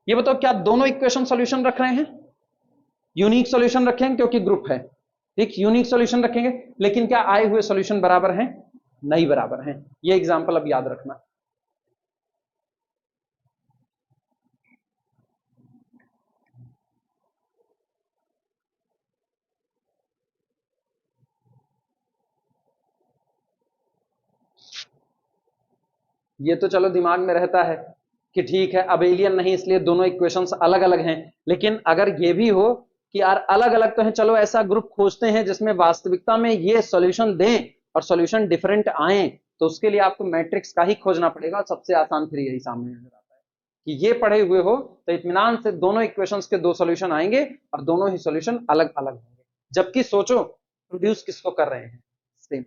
ये बताओ क्या दोनों इक्वेशन सॉल्यूशन रख रहे हैं? यूनिक सॉल्यूशन रखेंगे क्योंकि ग्रुप है, ठीक, यूनिक सॉल्यूशन रखेंगे, लेकिन क्या आए हुए सॉल्यूशन बराबर हैं? नहीं बराबर हैं। ये एग्जांपल अब याद रखना। ये तो चलो दिमाग में रहता है कि ठीक है अबेलियन नहीं इसलिए दोनों इक्वेशंस अलग अलग हैं, लेकिन अगर ये भी हो कि यार अलग अलग तो है, चलो ऐसा ग्रुप खोजते हैं जिसमें वास्तविकता में ये सॉल्यूशन दें और सॉल्यूशन डिफरेंट आए, तो उसके लिए आपको मैट्रिक्स का ही खोजना पड़ेगा। सबसे आसान फिर यही सामने नजर आता है कि ये पढ़े हुए हो तो इत्मीनान से दोनों इक्वेशंस के दो सॉल्यूशन आएंगे और दोनों ही सॉल्यूशन अलग अलग होंगे। जबकि सोचो प्रोड्यूस किसको कर रहे हैं, सेम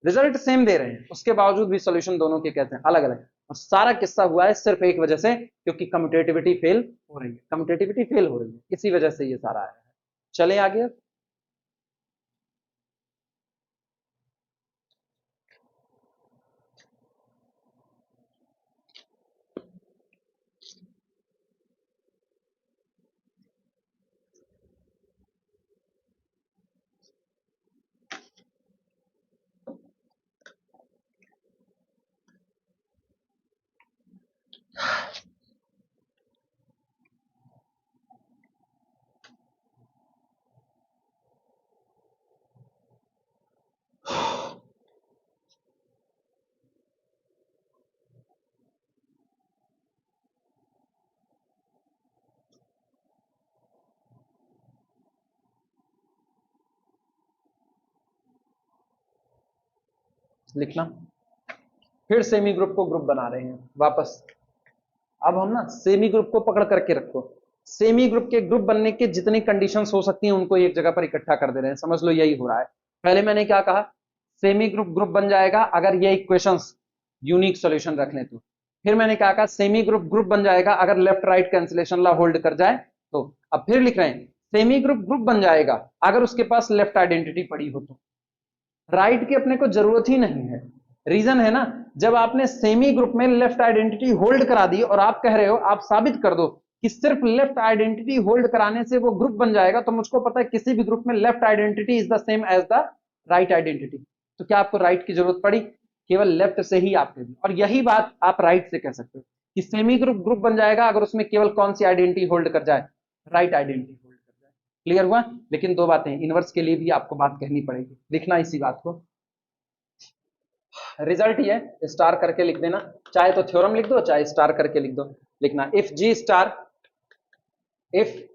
रिजल्ट सेम दे रहे हैं, उसके बावजूद भी सॉल्यूशन दोनों के कहते हैं अलग अलग। और सारा किस्सा हुआ है सिर्फ एक वजह से, क्योंकि कम्यूटेटिविटी फेल हो रही है, कम्यूटेटिविटी फेल हो रही है, इसी वजह से ये सारा है। चले आगे, लिखना फिर सेमी ग्रुप को ग्रुप बना रहे हैं वापस। अब हम ना सेमी ग्रुप को पकड़ करके रखो, सेमी ग्रुप के ग्रुप बनने के जितनी कंडीशंस हो सकती हैं उनको एक जगह पर इकट्ठा कर दे रहे हैं, समझ लो यही हो रहा है। पहले मैंने क्या कहा, सेमी ग्रुप ग्रुप बन जाएगा अगर ये इक्वेशंस यूनिक सॉल्यूशन रख लें तो। फिर मैंने क्या कहा, सेमी ग्रुप ग्रुप बन जाएगा अगर left right cancellation law hold कर जाए तो। अब फिर लिख रहे हैं सेमी ग्रुप ग्रुप बन जाएगा अगर उसके पास लेफ्ट आइडेंटिटी पड़ी हो तो। राइट की अपने को जरूरत ही नहीं है, रीजन है ना, जब आपने सेमी ग्रुप में लेफ्ट आइडेंटिटी होल्ड करा दी और आप कह रहे हो आप साबित कर दो कि सिर्फ लेफ्ट आइडेंटिटी होल्ड कराने से वो ग्रुप बन जाएगा, तो मुझको पता है किसी भी ग्रुप में left identity is the same as the right identity. तो क्या आपको राइट की जरूरत पड़ी? केवल लेफ्ट से ही आप कह दी, और यही बात आप राइट से कह सकते हो कि सेमी ग्रुप ग्रुप बन जाएगा अगर उसमें केवल कौन सी आइडेंटिटी होल्ड कर जाए, राइट आइडेंटिटी होल्ड कर जाए। क्लियर हुआ? लेकिन दो बातें, इनवर्स के लिए भी आपको बात कहनी पड़ेगी, लिखना इसी बात को। रिजल्ट ये स्टार करके लिख देना, चाहे तो थ्योरम लिख दो चाहे स्टार करके लिख दो। लिखना if G star, if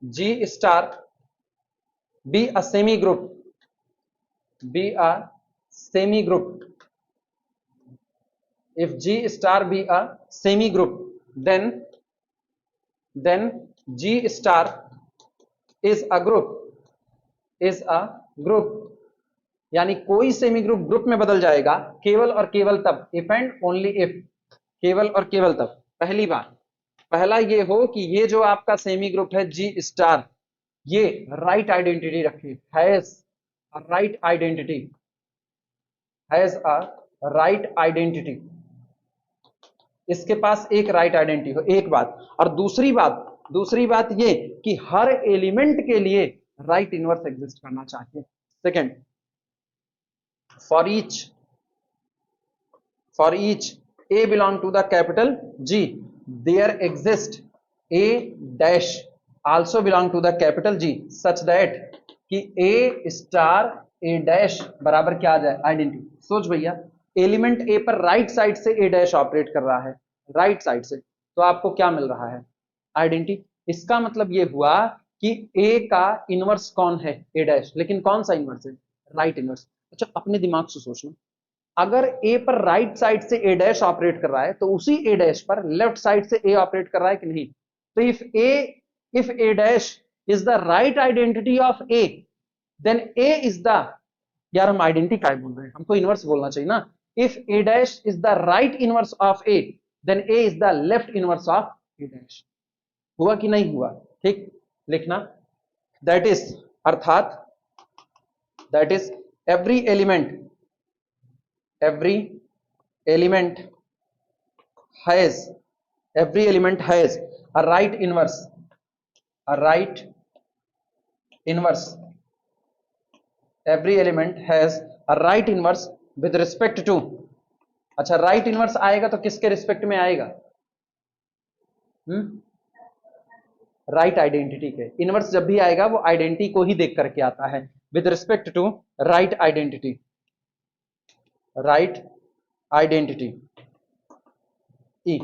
G star be a semi group, be a semi group, if G star be a semi group, then G star is a group, is a group। यानी कोई semi group group में बदल जाएगा केवल और केवल तब, if and only if, केवल और केवल तब। पहली बात, पहला ये हो कि ये जो आपका सेमी ग्रुप है जी स्टार, ये राइट आइडेंटिटी रखे, has a right identity, has a right identity, इसके पास एक राइट आइडेंटिटी हो, एक बात। और दूसरी बात ये कि हर एलिमेंट के लिए राइट इनवर्स एग्जिस्ट करना चाहिए। Second, for each a belong to the capital G, there exist a dash also belong to the capital G such that कि a स्टार a डैश बराबर क्या आ जाए, आइडेंटिटी। सोच भैया, एलिमेंट a पर right side से a डैश ऑपरेट कर रहा है, राइट साइड से, तो आपको क्या मिल रहा है, आइडेंटिटी। इसका मतलब ये हुआ कि a का इनवर्स कौन है, a डैश, लेकिन कौन सा इनवर्स है, राइट इनवर्स। अच्छा अपने दिमाग से सोचना, अगर ए पर राइट साइड से ए डैश ऑपरेट कर रहा है तो उसी ए डैश पर लेफ्ट साइड से ए ऑपरेट कर रहा है कि नहीं? तो if a dash is the right identity of a, then a is the, यार हम आइडेंटिटी क्या बोल रहे हैं, हमको इनवर्स बोलना चाहिए ना, if a dash is the right inverse of a then a is the left inverse of a dash. हुआ कि नहीं हुआ? ठीक, लिखना। दैट इज, अर्थात that is every element has every element has a right inverse every element has a right inverse with respect to, अच्छा right inverse आएगा तो किसके रिस्पेक्ट में आएगा? राइट आइडेंटिटी के। इनवर्स जब भी आएगा वो आइडेंटिटी को ही देख करके आता है। With respect to right identity e,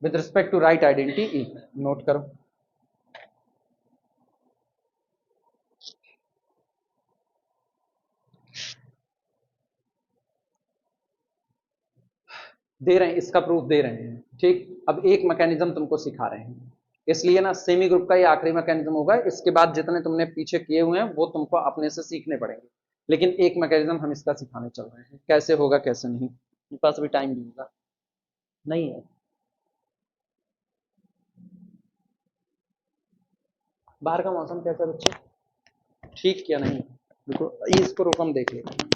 with respect to right identity e, note करो। दे रहे हैं, इसका प्रूफ दे रहे हैं। ठीक, अब एक मैकेनिज्म तुमको सिखा रहे हैं, इसलिए ना सेमी ग्रुप का ये आखिरी मैकेनिज्म होगा। इसके बाद जितने तुमने पीछे किए हुए हैं वो तुमको अपने से सीखने पड़ेंगे, लेकिन एक मैकेनिज्म हम इसका सिखाने चल रहे हैं। कैसे होगा कैसे नहीं, मेरे पास अभी टाइम भी होगा नहीं है। बाहर का मौसम कैसा बच्चे, ठीक क्या नहीं? देखो इसको रोको, हम देख लेते हैं।